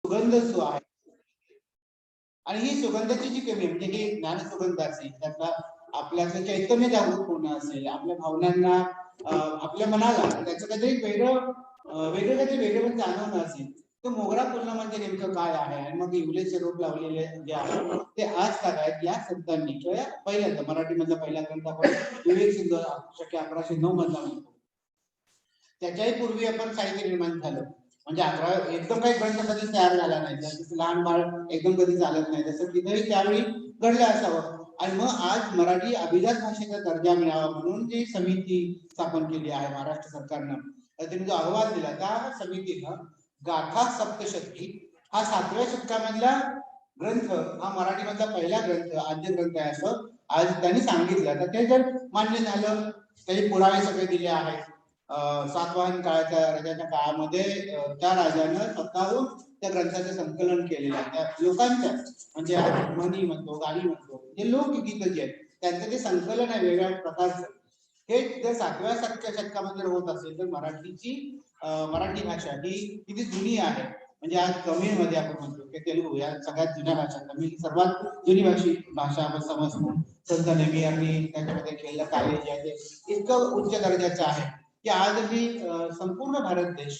सुगंध जो आहे आणि ही सुगंधाची जी कमी म्हणजे ही ज्ञान सुगंध असेल, त्यातला आपल्याचं चैतन्य जागृत होणं असेल, आपल्या भावनांना आपल्या मनाला त्याचं काहीतरी वेगळं काहीतरी वेगळं जाणवणं असेल, तर मोगरा फुलणं म्हणजे नेमकं काय आहे. आणि मग इवलेचे रोप लावलेले जे आहे ते आज काय या संतांनी किंवा पहिल्यांदा मराठीमधला पहिला ग्रंथ आपण विवेक सिंधू 1109 मधला म्हणतो. त्याच्याही पूर्वी आपण साहित्य निर्माण झालं म्हणजे एकदम काही ग्रंथ कधीच तयार झाला नाही. जसं लहान बाळ एकदम कधी चालत नाही, तसं तिथेही त्यावेळी घडलं असावं. आणि मग आज मराठी अभिजात भाषेचा दर्जा मिळावा म्हणून जी समिती स्थापन केली आहे महाराष्ट्र सरकारनं, त्यांनी जो अहवाल दिला त्या समितीनं गाथा सप्तशती हा 7व्या शतकामधला ग्रंथ हा मराठीमधला पहिला ग्रंथ आद्य ग्रंथ आहे असं आज त्यांनी सांगितलं. तर ते जर मान्य झालं, त्याचे पुरावे सगळे दिले आहेत. सातवाहन काळाच्या राजाच्या काळामध्ये त्या राजानं स्वतःहून त्या ग्रंथाचं संकलन केलेलं आहे. त्या लोकांच्या म्हणजे म्हणी म्हणतो, गाणी म्हणतो, जे लोकगीत जे आहेत त्यांचं ते संकलन आहे वेगवेगळ्या प्रकारचं. हे जर 7व्या शतकामध्ये होत असेल तर मराठी भाषा ही किती जुनी आहे. म्हणजे आज तमिळमध्ये आपण म्हणतो की तेलुगू या सगळ्यात जुन्या भाषा, तमिळ सर्वात जुनी भाषा आपण समजतो. संत नेमी यांनी त्याच्यामध्ये केलेलं कार्य जे आहे ते इतकं उच्च दर्जाचं आहे की आजही संपूर्ण भारत देश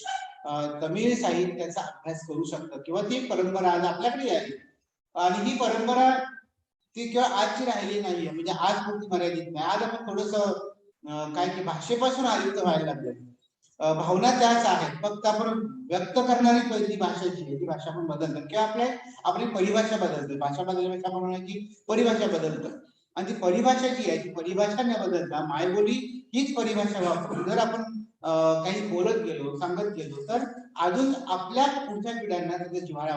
तमिळ साहित्याचा अभ्यास करू शकतो किंवा ती परंपरा आज आपल्याकडे आहे. आणि ही परंपरा ती केवळ आजची राहिली नाहीये, म्हणजे आज पुरती मर्यादित नाही. आज आपण थोडस काय की भाषेपासून आयुक्त व्हायला लागलोय. भावना त्याच आहेत, फक्त आपण व्यक्त करणारी पहिली भाषा जी आहे ती भाषा आपण बदलतो किंवा आपली परिभाषा बदलते. भाषा बदलण्यापेक्षा आपण म्हणायची परिभाषा बदलतो. आणि ती परिभाषा जी आहे ती परिभाषा न बदलता मायबोली हीच परिभाषा वापरून जर आपण काही बोलत गेलो, सांगत गेलो तर अजून आपल्या पुढच्या पिढ्यांना त्याचा जिव्हाळा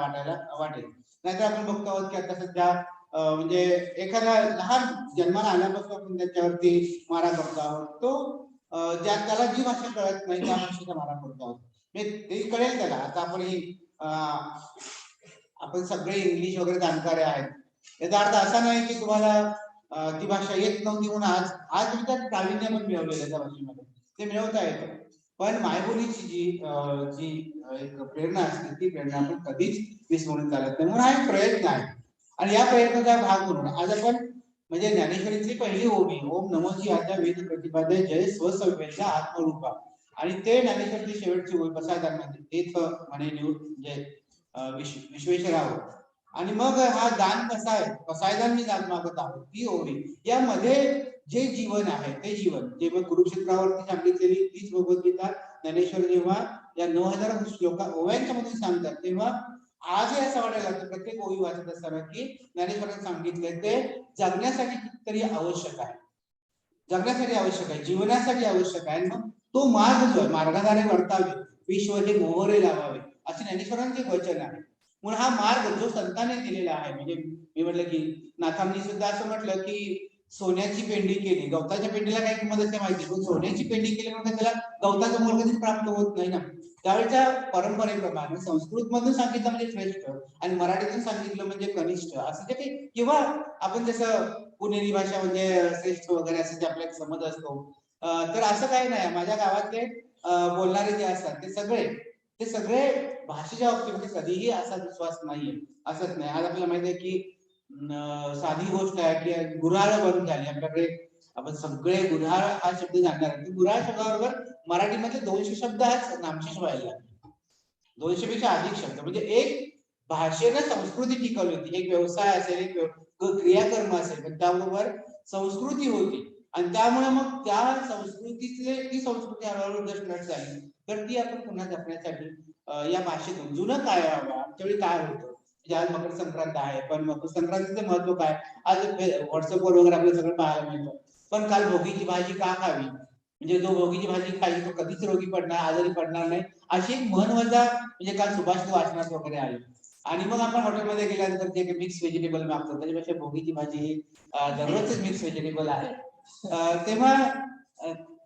वाटेल. नाहीतर आपण बघतो आहोत की आता सध्या म्हणजे एखादा लहान जन्माला आल्यापासून आपण त्याच्यावरती मारा करतो आहोत. तो त्याला जी भाषा कळत नाही त्या भाषेचा मारा करतो आहोत. ते कळेल त्याला. आता आपण सगळे इंग्लिश वगैरे जाणणारे आहेत, याचा अर्थ असा नाही की तुम्हाला ती भाषा येत नव्हती म्हणून आज त्यात प्रावीण्य पण मिळवलेलं त्या भाषेमध्ये ते मिळवता येतं. पण मायबोलीची जी एक प्रेरणा असते ती प्रेरणा आपण कधीच विसरून चालत नाही. म्हणून हा एक प्रयत्न आहे आणि या प्रयत्नाचा भाग म्हणून आज आपण म्हणजे ज्ञानेश्वरीची पहिली ओवी ओम नमोजी आद्या वेद प्रतिपादय जय स्वसंवेद्या आत्मरूपा, आणि ते ज्ञानेश्वरची शेवटची ओवी पसायदानमध्ये तेच म्हणे निवड जय विश्वेश्वरावर. आणि मग हा दान कसा आहे, पसायदान मी दान मागत आहोत ती ओवी. यामध्ये जे जीवन आहे ते जीवन जे मग कुरुक्षेत्रावरती सांगितलेली तीच भगवद्गीता ज्ञानेश्वर जेव्हा या 9000 श्लोका ओव्यांच्या मधून सांगतात तेव्हा आजही असं वाटायला लागतं प्रत्येक ओवी वाचत असताना की ज्ञानेश्वरांनी सांगितले ते जगण्यासाठी कितीतरी आवश्यक आहे, जगण्यासाठी आवश्यक आहे, जीवनासाठी आवश्यक आहे. मग तो मार्ग जो आहे मार्गाधारे वर्तावे विश्व हे मोहरे लावावे असे ज्ञानेश्वरांचे वचन आहे. म्हणून हा मार्ग जो संतांनी दिलेला आहे, म्हणजे मी म्हटलं की नाथांनी सुद्धा असं म्हटलं की सोन्याची पेंडी केली, गवताच्या पेंडीला काही किंमत असते माहिती, पण सोन्याची पेंडी केली म्हणजे त्याला गवताचं मोल कधीच प्राप्त होत नाही ना. त्यावेळेच्या परंपरेप्रमाणे संस्कृत मधून सांगितलं म्हणजे श्रेष्ठ आणि मराठीतून सांगितलं म्हणजे कनिष्ठ असं जे काही, किंवा आपण जसं पुणेरी भाषा म्हणजे श्रेष्ठ वगैरे असं जे आपल्याला समज असतो, तर असं काही नाही. माझ्या गावातले बोलणारे जे असतात ते सगळे भाषेच्या बाबतीमध्ये कधीही असा विश्वास नाहीये, असंच नाही. आज आपल्याला माहिती आहे की साधी गोष्ट आहे की गुऱ्हाळ बंद झाली आपल्याकडे, आपण सगळे गुऱ्हाळ हा शब्द जाणणार. गुऱ्हाळ शब्दाबरोबर मराठीमध्ये 200 शब्द आज नामशेष व्हायला लागले, 200 पेक्षा अधिक शब्द. म्हणजे एक भाषेनं संस्कृती टिकवली होती, एक व्यवसाय असेल, एक क्रियाकर्म असेल, पण त्याबरोबर संस्कृती होती. आणि त्यामुळे मग त्या ती संस्कृती हळूहळू नष्ट झाली, तर ती आपण पुन्हा जपण्यासाठी या भाषेतून जुनं काय आमच्यावेळी काय होतं. आज मकर संक्रांत आहे, पण मकर संक्रांतीचं महत्व काय, आज व्हॉट्सअपवर वगैरे आपलं सगळं पाहायला मिळतं. पण काल भोगीची भाजी का खावी, म्हणजे जो भोगीची भाजी खाली तो कधीच रोगी पडणार, आजारी पडणार नाही, अशी एक महत्वाचा म्हणजे काल सुभाष वाचनात वगैरे आहे. आणि मग आपण हॉटेलमध्ये गेल्यानंतर जे मिक्स व्हेजिटेबल मागतो त्याच्यापेक्षा भोगीची भाजी ही दररोजच मिक्स व्हेजिटेबल आहे. तेव्हा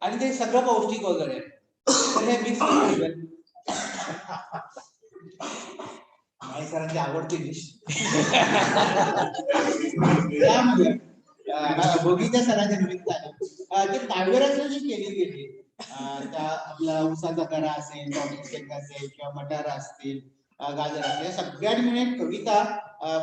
आणि ते सगळं पौष्टिक वगैरे, तर हे मिक्स व्हेजिटेबल सरांची आवडती डिश भोगीच्या सणाच्या निमित्ताने ते काळवेराची जी केली गेली, त्या आपला उसाचा गरा असेल, टॉमॅटो असेल किंवा मटार असतील, गाजर असते, या सगळ्यांनी मिळून एक कविता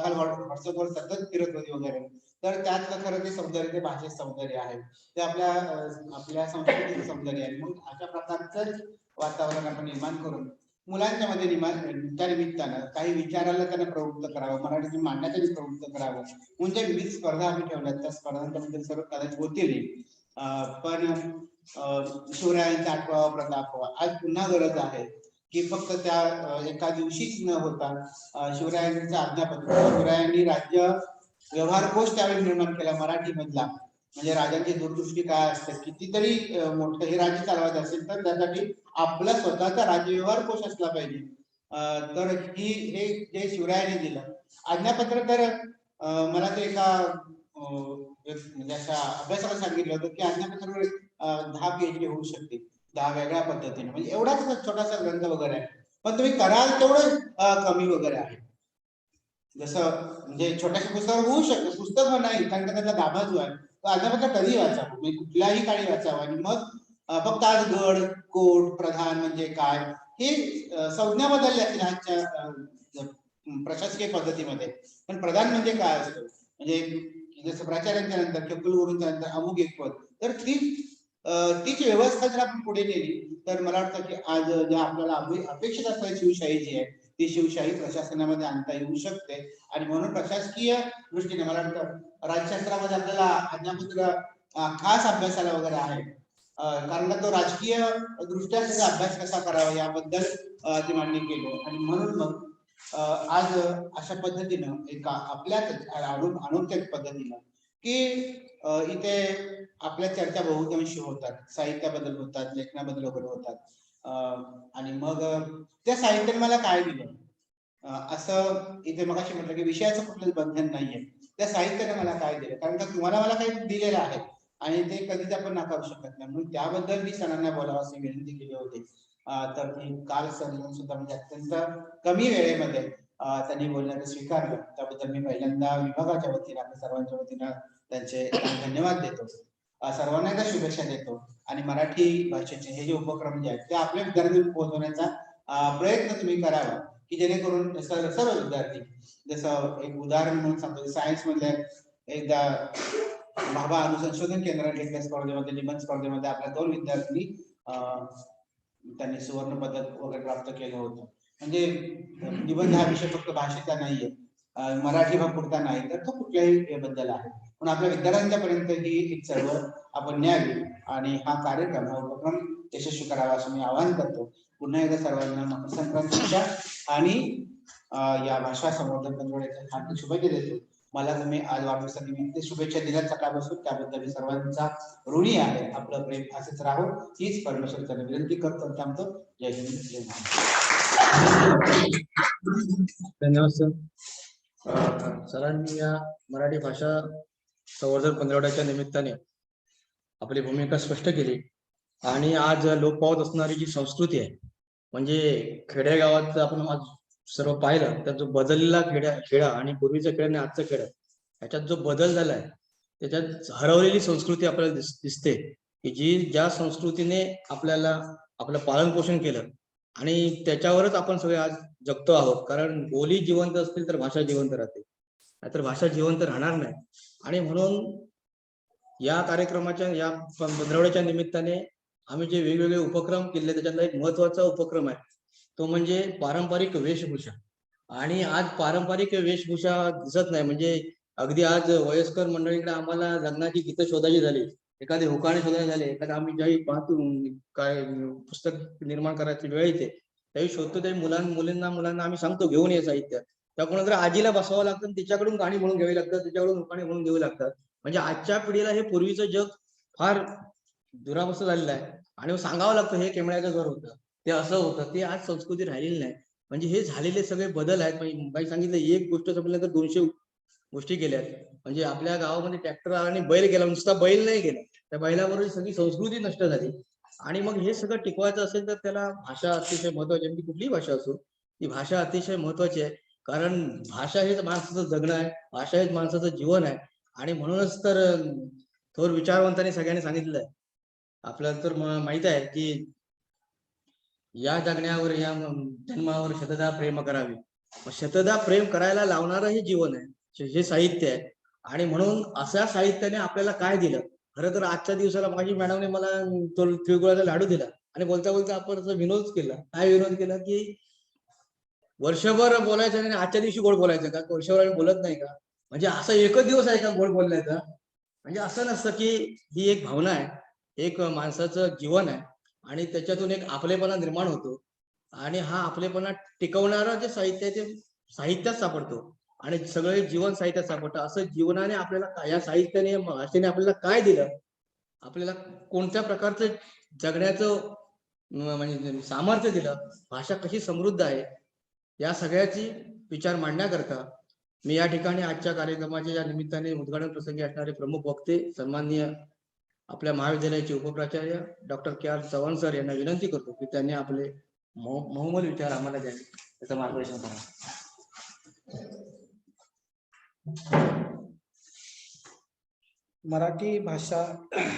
काल व्हॉट्सअपवर सतत फिरत होती वगैरे. तर त्यातलं खरं ते सौंदर्य, ते भाषेत सौंदर्य आहे, ते आपल्या संस्कृतीचं सौंदर्य आहे. मग अशा प्रकारचं वातावरण आपण निर्माण करून मुलांच्या मध्ये त्या निमित्तानं काही विचाराला त्यांना प्रवृत्त करावं, मराठी मांडण्यासाठी प्रवृत्त करावं. म्हणजे विविध स्पर्धा आम्ही ठेवल्यात, त्या स्पर्धांच्या सर्व कदाचित होतील. पण शिवरायांचा 8वा प्रताप आज पुन्हा गरज आहे की फक्त त्या एका दिवशीच न होता शिवरायांचा आज्ञापत्र, शिवरायांनी राज्य व्यवहार कोश त्यावेळी निर्माण केला मराठी मधला. म्हणजे राजांची दूरदृष्टी काय असते, कितीतरी मोठं हे राज्य चालवायचं असेल तर त्यासाठी आपला स्वतःचा राज्य व्यवहार कोश असला पाहिजे. तर हे जे शिवरायांनी दिलं आज्ञापत्र, तर मला ते एका म्हणजे अशा अभ्यासाला सांगितलं होतं की आज्ञापत्र 10 PhD होऊ शकते, 10 वेगळ्या पद्धतीने. म्हणजे एवढाच छोटासा ग्रंथ वगैरे आहे, पण तुम्ही कराल तेवढं कमी वगैरे आहे. जसं म्हणजे छोट्याशा पुस्तकावर होऊ शकतं, पुस्तक नाही, कारण का त्याचा गाभा जो आहे तो आज्ञापत्र कधी वाचावं, म्हणजे कुठल्याही काळी वाचावं. आणि मग फक्त आज गड कोट प्रधान म्हणजे काय हे संज्ञा बदलल्या आजच्या प्रशासकीय पद्धतीमध्ये. पण प्रधान म्हणजे काय असतं, म्हणजे जसं प्राचार्यांच्या नंतर किंवा कुलगुरूंच्या नंतर अमुक एक पद. तर तीच व्यवस्था जर आपण पुढे नेली तर मला वाटतं की आज ज्या आपल्याला अपेक्षित असलेली शिवशाही जी आहे ती शिवशाही प्रशासनामध्ये आणता येऊ शकते. आणि म्हणून प्रशासकीय दृष्टीने मला वाटतं राज्यशास्त्रामध्ये आपल्याला आज्ञापत्र खास अभ्यासाला वगैरे आहे, कारण तो राजकीय दृष्ट्या त्याचा अभ्यास कसा करावा याबद्दल ते मांडणी केलं. आणि म्हणून मग आज अशा पद्धतीनं एका आपल्याच अनोख्या पद्धतीनं की इथे आपल्या चर्चा बहुतांशी होतात, साहित्याबद्दल होतात, लेखनाबद्दल वगैरे होतात. आणि मग त्या साहित्याने मला काय दिलं, असं इथे मगाशी म्हटलं की विषयाचं कुठलंच बंधन नाहीये, त्या साहित्याने मला काय दिलं, कारण का तुम्हाला मला काही दिलेलं आहे आणि ते कधीच आपण नाकारू शकत नाही. म्हणून त्याबद्दल मी सरांना बोलावं अशी विनंती केली होती. तर काल सर सुद्धा म्हणजे अत्यंत कमी वेळेमध्ये त्यांनी बोलण्याचं स्वीकारलं. त्याबद्दल मी पहिल्यांदा विभागाच्या वतीने आपल्या सर्वांच्या वतीनं त्यांचे धन्यवाद देतो. सर्वांना एकदा शुभेच्छा देतो. आणि मराठी भाषेचे हे जे उपक्रम जे आहेत ते आपल्या विद्यार्थ्यांना पोहोचवण्याचा प्रयत्न तुम्ही करावा, की जेणेकरून सर्व विद्यार्थी, जसं एक उदाहरण म्हणून सांगतो, सायन्स मधल्या एकदा भाभा अणुसंशोधन केंद्रात घेतल्या स्पर्धेमध्ये, निबंध स्पर्धेमध्ये आपल्या 2 विद्यार्थी त्यांनी सुवर्ण पदक वगैरे प्राप्त केलं होतं. म्हणजे निबंध हा विषय फक्त भाषेचा नाहीये, मराठी हा पुरता नाही, तर तो कुठल्याही बद्दल आहे. पण आपल्या विद्यार्थ्यांच्या पर्यंत ही एक चळवळ आपण न्यावी आणि हा कार्यक्रम, हा उपक्रम यशस्वी करावा असं मी आवाहन करतो. पुन्हा एकदा सर्वांना मकर संक्रांतीच्या आणि या भाषा संवर्धन पंधरवड्याच्या हार्दिक शुभेच्छा देतो. मला तुम्ही आज वाढदिवसानिमित्त शुभेच्छा दिल्यात सकाळपासून, त्याबद्दल मी सर्वांचा ऋणी आहे. आपलं प्रेम असंच राहो हीच परमेश्वराला विनंती करतो. थांबतो. जय हिंद, जय महाराष्ट्र. धन्यवाद सर. सरांनी या मराठी भाषा संवर्धन पंधरवड्याच्या निमित्ताने आपली भूमिका स्पष्ट केली. आणि आज लोप पावत असणारी जी संस्कृती आहे, म्हणजे खेडेगावात आपण आज सर्व पाहिलं तर जो बदललेला खेडा आणि पूर्वीचा खेळ आणि आजचा खेळ याच्यात जो बदल झालाय, त्याच्यात हरवलेली संस्कृती आपल्याला दिसते, की ज्या संस्कृतीने आपल्याला आपलं पालन पोषण केलं आणि त्याच्यावरच आपण सगळे आज जगतो आहोत. कारण बोली जिवंत असतील तर भाषा जिवंत राहते, नाहीतर भाषा जिवंत राहणार नाही. आणि म्हणून या कार्यक्रमाच्या, या पंधरवड्याच्या निमित्ताने आम्ही जे वेगवेगळे उपक्रम केले त्याच्यातला एक महत्वाचा उपक्रम आहे तो म्हणजे पारंपरिक वेशभूषा. आणि आज पारंपरिक वेशभूषा दिसत नाही. म्हणजे अगदी आज वयस्कर मंडळीकडे आम्हाला लग्नाची गीतं शोधायची झाली, एखादे हुकाणे शोधायचे झाले, एखादा आम्ही ज्यावेळी पाहतो काय पुस्तक निर्माण करायची वेळ येते त्यावेळी शोधतो, त्यावेळी मुलांना आम्ही सांगतो घेऊन ये साहित्य. त्या कोणाला आजीला बसवावं लागतं, तिच्याकडून गाणी म्हणून घ्यावी लागतात, तिच्याकडून हुकाणे म्हणून घ्यावी लागतात. म्हणजे आजच्या पिढीला हे पूर्वीचं जग फार दुरावस्था झालेलं आहे आणि सांगावं लागतं हे केमळ्याचं घर होतं, ते असं होतं, ते आज संस्कृती राहिलेली नाही. म्हणजे हे झालेले सगळे बदल आहेत. बाई सांगितलं एक गोष्ट संपल्या तर 200 गोष्टी केल्यात. म्हणजे आपल्या गावामध्ये ट्रॅक्टर आणि बैल गेला, नुसता बैल नाही गेला, त्या बैलाबरोबर सगळी संस्कृती नष्ट झाली. आणि मग हे सगळं टिकवायचं असेल तर त्याला भाषा अतिशय महत्वाची, म्हणजे कुठलीही भाषा असो ती भाषा अतिशय महत्वाची आहे. कारण भाषा हेच माणसाचं जगणं आहे, भाषा हेच माणसाचं जीवन आहे. आणि म्हणूनच तर थोर विचारवंतांनी सगळ्यांनी सांगितलंय, आपल्याला तर माहित आहे की या जगण्यावर या जन्मावर शतदा प्रेम करावे. मग शतदा प्रेम करायला लावणारं हे जीवन आहे, हे साहित्य आहे. आणि म्हणून अशा साहित्याने आपल्याला काय दिलं. खरं तर आजच्या दिवसाला माझी मॅडमने मला तो तिळगुळाचा लाडू दिला आणि बोलता बोलता आपण असं विनोद केला. काय विनोद केला की वर्षभर बोलायचं आणि आजच्या दिवशी गोड बोलायचं का, वर्षभर आम्ही बोलत नाही का. म्हणजे असा एकच दिवस आहे का गोड बोलण्याचा. म्हणजे असं नसतं की ही एक भावना आहे, एक माणसाचं जीवन आहे आणि त्याच्यातून एक आपलेपणा निर्माण होतो. आणि हा आपलेपणा टिकवणारं जे साहित्य आहे ते साहित्यात सापडतो आणि सगळे जीवन साहित्यात सापडतं. असं जीवनाने आपल्याला या साहित्याने भाषेने आपल्याला काय दिलं, आपल्याला कोणत्या प्रकारचं जगण्याचं म्हणजे सामर्थ्य दिलं, भाषा कशी समृद्ध आहे, या सगळ्याची विचार मांडण्याकरता मी या ठिकाणी आजच्या कार्यक्रमाच्या या निमित्ताने उद्घाटन प्रसंगी असणारे प्रमुख वक्ते सन्माननीय आपल्या महाविद्यालयाचे उपप्राचार्य डॉक्टर के आर चव्हाण सर यांना विनंती करतो की त्यांनी आपले बहुमोल विचार आम्हाला द्यावे, त्याचं मार्गदर्शन करा. मराठी भाषा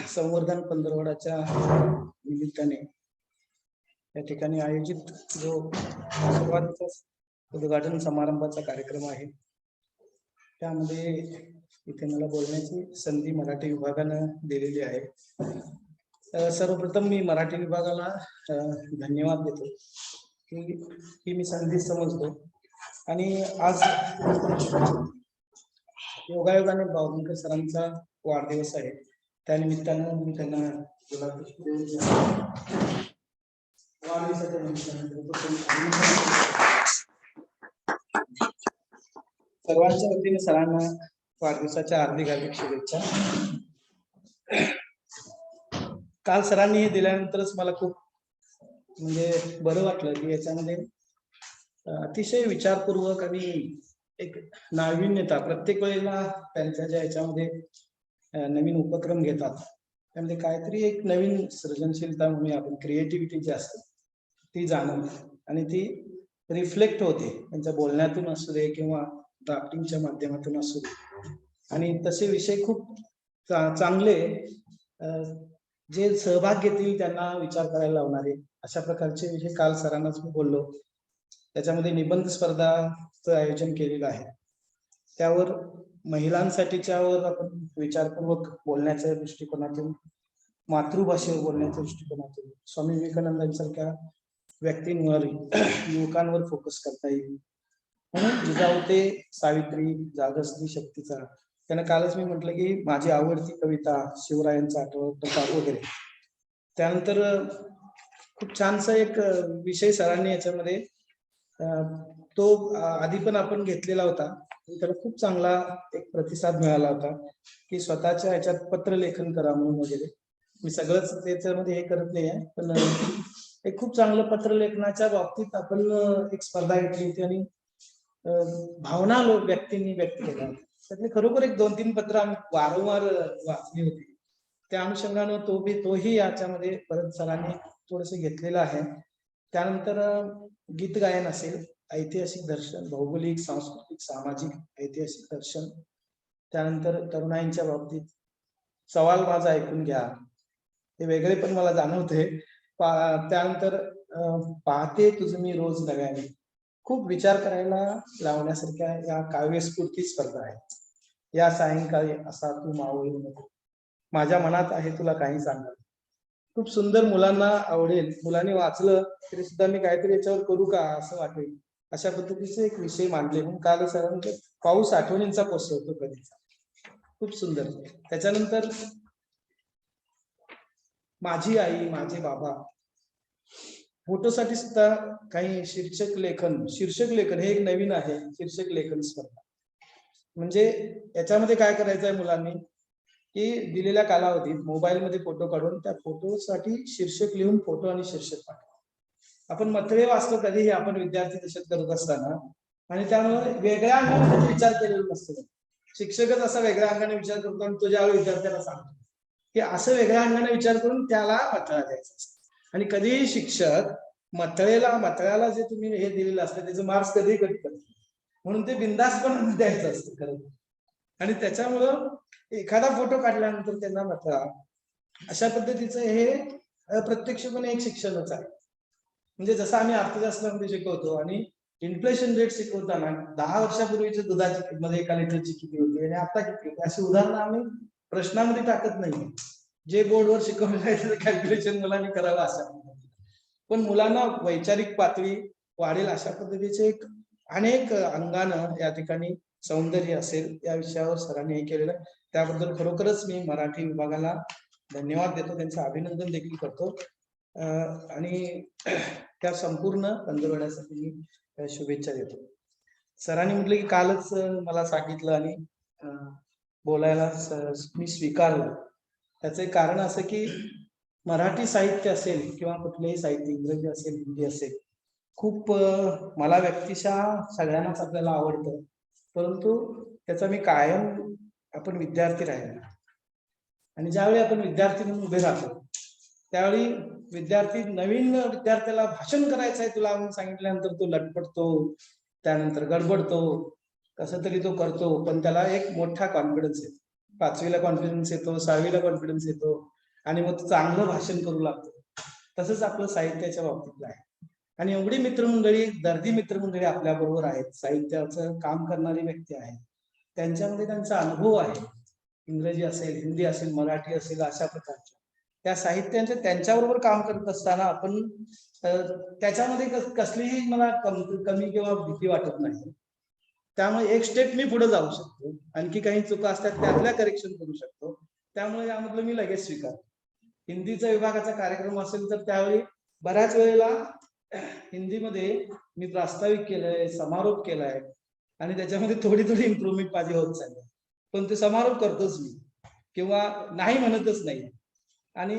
संवर्धन पंधरवड्याच्या निमित्ताने या ठिकाणी आयोजित जो सुरुवातीचा उद्घाटन समारंभाचा कार्यक्रम आहे, त्यामध्ये इथे मला बोलण्याची संधी मराठी विभागानं दिलेली आहे. सर्वप्रथम मी मराठी विभागाला धन्यवाद देतो की मी संधी समजतो. आणि आज योगायोगाने बावनकर सरांचा वाढदिवस आहे, त्यानिमित्तानं मी त्यांना वाढदिवसाच्या सर्वांच्या वतीने सरांना वाढदिवसाच्या हार्दिक शुभेच्छा. काल सरांनी हे दिल्यानंतरच मला खूप म्हणजे बरं वाटलं की याच्यामध्ये अतिशय विचारपूर्वक आणि एक नाविन्यता प्रत्येक वेळेला त्यांच्या ज्या याच्यामध्ये नवीन उपक्रम घेतात त्यामध्ये काहीतरी एक नवीन सृजनशीलता म्हणून आपण क्रिएटिव्हिटी जी असते ती जाणवते आणि ती रिफ्लेक्ट होते त्यांच्या बोलण्यातून असू दे किंवा ड्राफ्टिंगच्या माध्यमातून असू दे. आणि तसे विषय खूप चांगले जे सहभाग घेतील त्यांना विचार करायला लावणारे अशा प्रकारचे विषय काल सरांनाच मी बोललो. त्याच्यामध्ये निबंध स्पर्धाचं आयोजन केलेलं आहे, त्यावर महिलांसाठीच्यावर आपण विचारपूर्वक बोलण्याच्या दृष्टिकोनातून, मातृभाषेवर बोलण्याच्या दृष्टिकोनातून स्वामी विवेकानंदांसारख्या व्यक्तींवर युवकांवर फोकस करता येईल. म्हणून जिजाऊते सावित्री जागस्त्री शक्तीचा, त्यानं कालच मी म्हटलं की माझी आवडती कविता शिवरायांचा आठवण वगैरे. त्यानंतर खूप छानसा एक विषय सरांनी याच्यामध्ये तो आधी पण आपण घेतलेला होता, त्याला खूप चांगला एक प्रतिसाद मिळाला होता की स्वतःच्या ह्याच्यात पत्रलेखन करा म्हणून वगैरे. मी सगळंच त्याच्यामध्ये हे करत नाही आहे, पण एक खूप चांगलं पत्रलेखनाच्या बाबतीत आपण एक स्पर्धा घेतली होती आणि भावना व्यक्तींनी व्यक्त केल्या. त्यातले खरोखर एक 2-3 पत्र आम्ही वारंवार वाचली होती. त्या अनुषंगानं तोही याच्यामध्ये परत सरांनी थोडस घेतलेलं आहे. त्यानंतर गीत गायन असेल, ऐतिहासिक दर्शन, भौगोलिक, सांस्कृतिक, सामाजिक, ऐतिहासिक दर्शन. त्यानंतर तरुणाईंच्या बाबतीत सवाल माझा ऐकून घ्या, हे वेगळे पण मला जाणवते. त्यानंतर पाहते तुझं मी रोज नव्याने. खूप विचार करायला लावण्यासारख्या या काव्यस्फूर्ती स्पर्धा आहेत. या सायंकाळी असा तू मावळू नको, माझ्या मनात आहे तुला काही सांगा. खूप सुंदर, मुलांना आवडेल. मुलांनी वाचलं तरी सुद्धा मी काहीतरी याच्यावर करू का असं वाटेल अशा पद्धतीचे एक विषय मांडले. म्हणून काल सरांचे पाऊस आठवणींचा कोसळतो कधीचा, खूप सुंदर. त्याच्यानंतर माझी आई माझे बाबा, फोटोसाठी सुद्धा काही शीर्षक लेखन हे एक नवीन आहे. शीर्षक लेखन स्पर्धा म्हणजे याच्यामध्ये काय करायचं आहे मुलांनी की दिलेल्या कालावधीत मोबाईल मध्ये फोटो काढून त्या फोटोसाठी शीर्षक लिहून फोटो आणि शीर्षक पाठवा. आपण मथळे वाचतो कधीही आपण विद्यार्थी दशेत करत असताना, आणि त्यामुळे वेगळ्या अंगाने विचार केलेला नसतो. शिक्षकच असा वेगळ्या अंगाने विचार करतो आणि तो ज्यावेळी विद्यार्थ्याला सांगतो की असं वेगळ्या अंगाने विचार करून त्याला मथळा द्यायचा असतो. आणि कधीही शिक्षक मथळ्याला जे तुम्ही हे दिलेलं असतं त्याचे मार्क्स कधी करतात, म्हणून ते बिंदासपणे द्यायचं असतं खरं. आणि त्याच्यामुळं एखादा फोटो काढल्यानंतर त्यांना मथळा, अशा पद्धतीचं हे अप्रत्यक्षपणे एक शिक्षणच आहे. म्हणजे जसं आम्ही अर्थशास्त्रामध्ये शिकवतो आणि इन्फ्लेशन रेट शिकवताना 10 वर्षापूर्वीच्या दुधाची मध्ये 1 लिटरची किती होती आणि आता किती होती अशी उदाहरणं आम्ही प्रश्नामध्ये टाकत नाही. जे बोर्डवर शिकवलं आहे त्याचं कॅल्क्युलेशन मुलांनी करावं असं. पण मुलांना वैचारिक पातळी वाढेल अशा पद्धतीचे अनेक अंगानं या ठिकाणी सौंदर्य असेल या विषयावर सरांनी हे केलेलं, त्याबद्दल खरोखरच मी मराठी विभागाला धन्यवाद देतो, त्यांचं अभिनंदन देखील करतो आणि त्या संपूर्ण पंधरवड्यासाठी मी शुभेच्छा देतो. सरांनी म्हटलं की कालच मला सांगितलं आणि बोलायला मी स्वीकारलं. त्याचं एक कारण असं की मराठी साहित्य असेल किंवा कुठलेही साहित्य, इंग्रजी असेल, हिंदी असेल, खूप मला व्यक्तिशः सगळ्यांनाच आपल्याला आवडतं, परंतु त्याचा मी कायम आपण विद्यार्थी राहिलो आणि ज्यावेळी आपण विद्यार्थी म्हणून उभे राहतो त्यावेळी विद्यार्थी नवीन विद्यार्थ्याला भाषण करायचं आहे तुला म्हणून सांगितल्यानंतर तो लटपटतो, त्यानंतर गडबडतो, कसं तरी तो करतो, पण त्याला एक मोठा कॉन्फिडन्स येतो. 5वीला कॉन्फिडन्स येतो, 6वीला कॉन्फिडन्स येतो आणि मग चांगलं भाषण करू लागतो. तसंच आपलं साहित्याच्या बाबतीतलं आहे. आणि एवढी मित्रमंडळी, दर्दी मित्रमंडळी आपल्या बरोबर आहेत, साहित्याचं काम करणारी व्यक्ती आहेत, त्यांच्यामध्ये त्यांचा अनुभव आहे, इंग्रजी असेल, हिंदी असेल, मराठी असेल, अशा प्रकारच्या त्या साहित्यांच्या त्यांच्याबरोबर काम करत असताना आपण त्याच्यामध्ये कसलीही मला कमी किंवा भीती वाटत नाही. त्यामुळे एक स्टेप मी पुढे जाऊ शकतो, आणखी काही चुका असतात त्यातल्या करेक्शन करू शकतो, त्यामुळे यामधलं मी लगेच स्वीकारतो. हिंदीचा विभागाचा कार्यक्रम असेल तर त्यावेळी बऱ्याच वेळेला हिंदीमध्ये मी प्रास्ताविक केलंय, समारोप केलाय आणि त्याच्यामध्ये थोडी थोडी इम्प्रुव्हमेंट माझी होत चालली, पण ते समारोप करतोच मी किंवा नाही म्हणतच नाही. आणि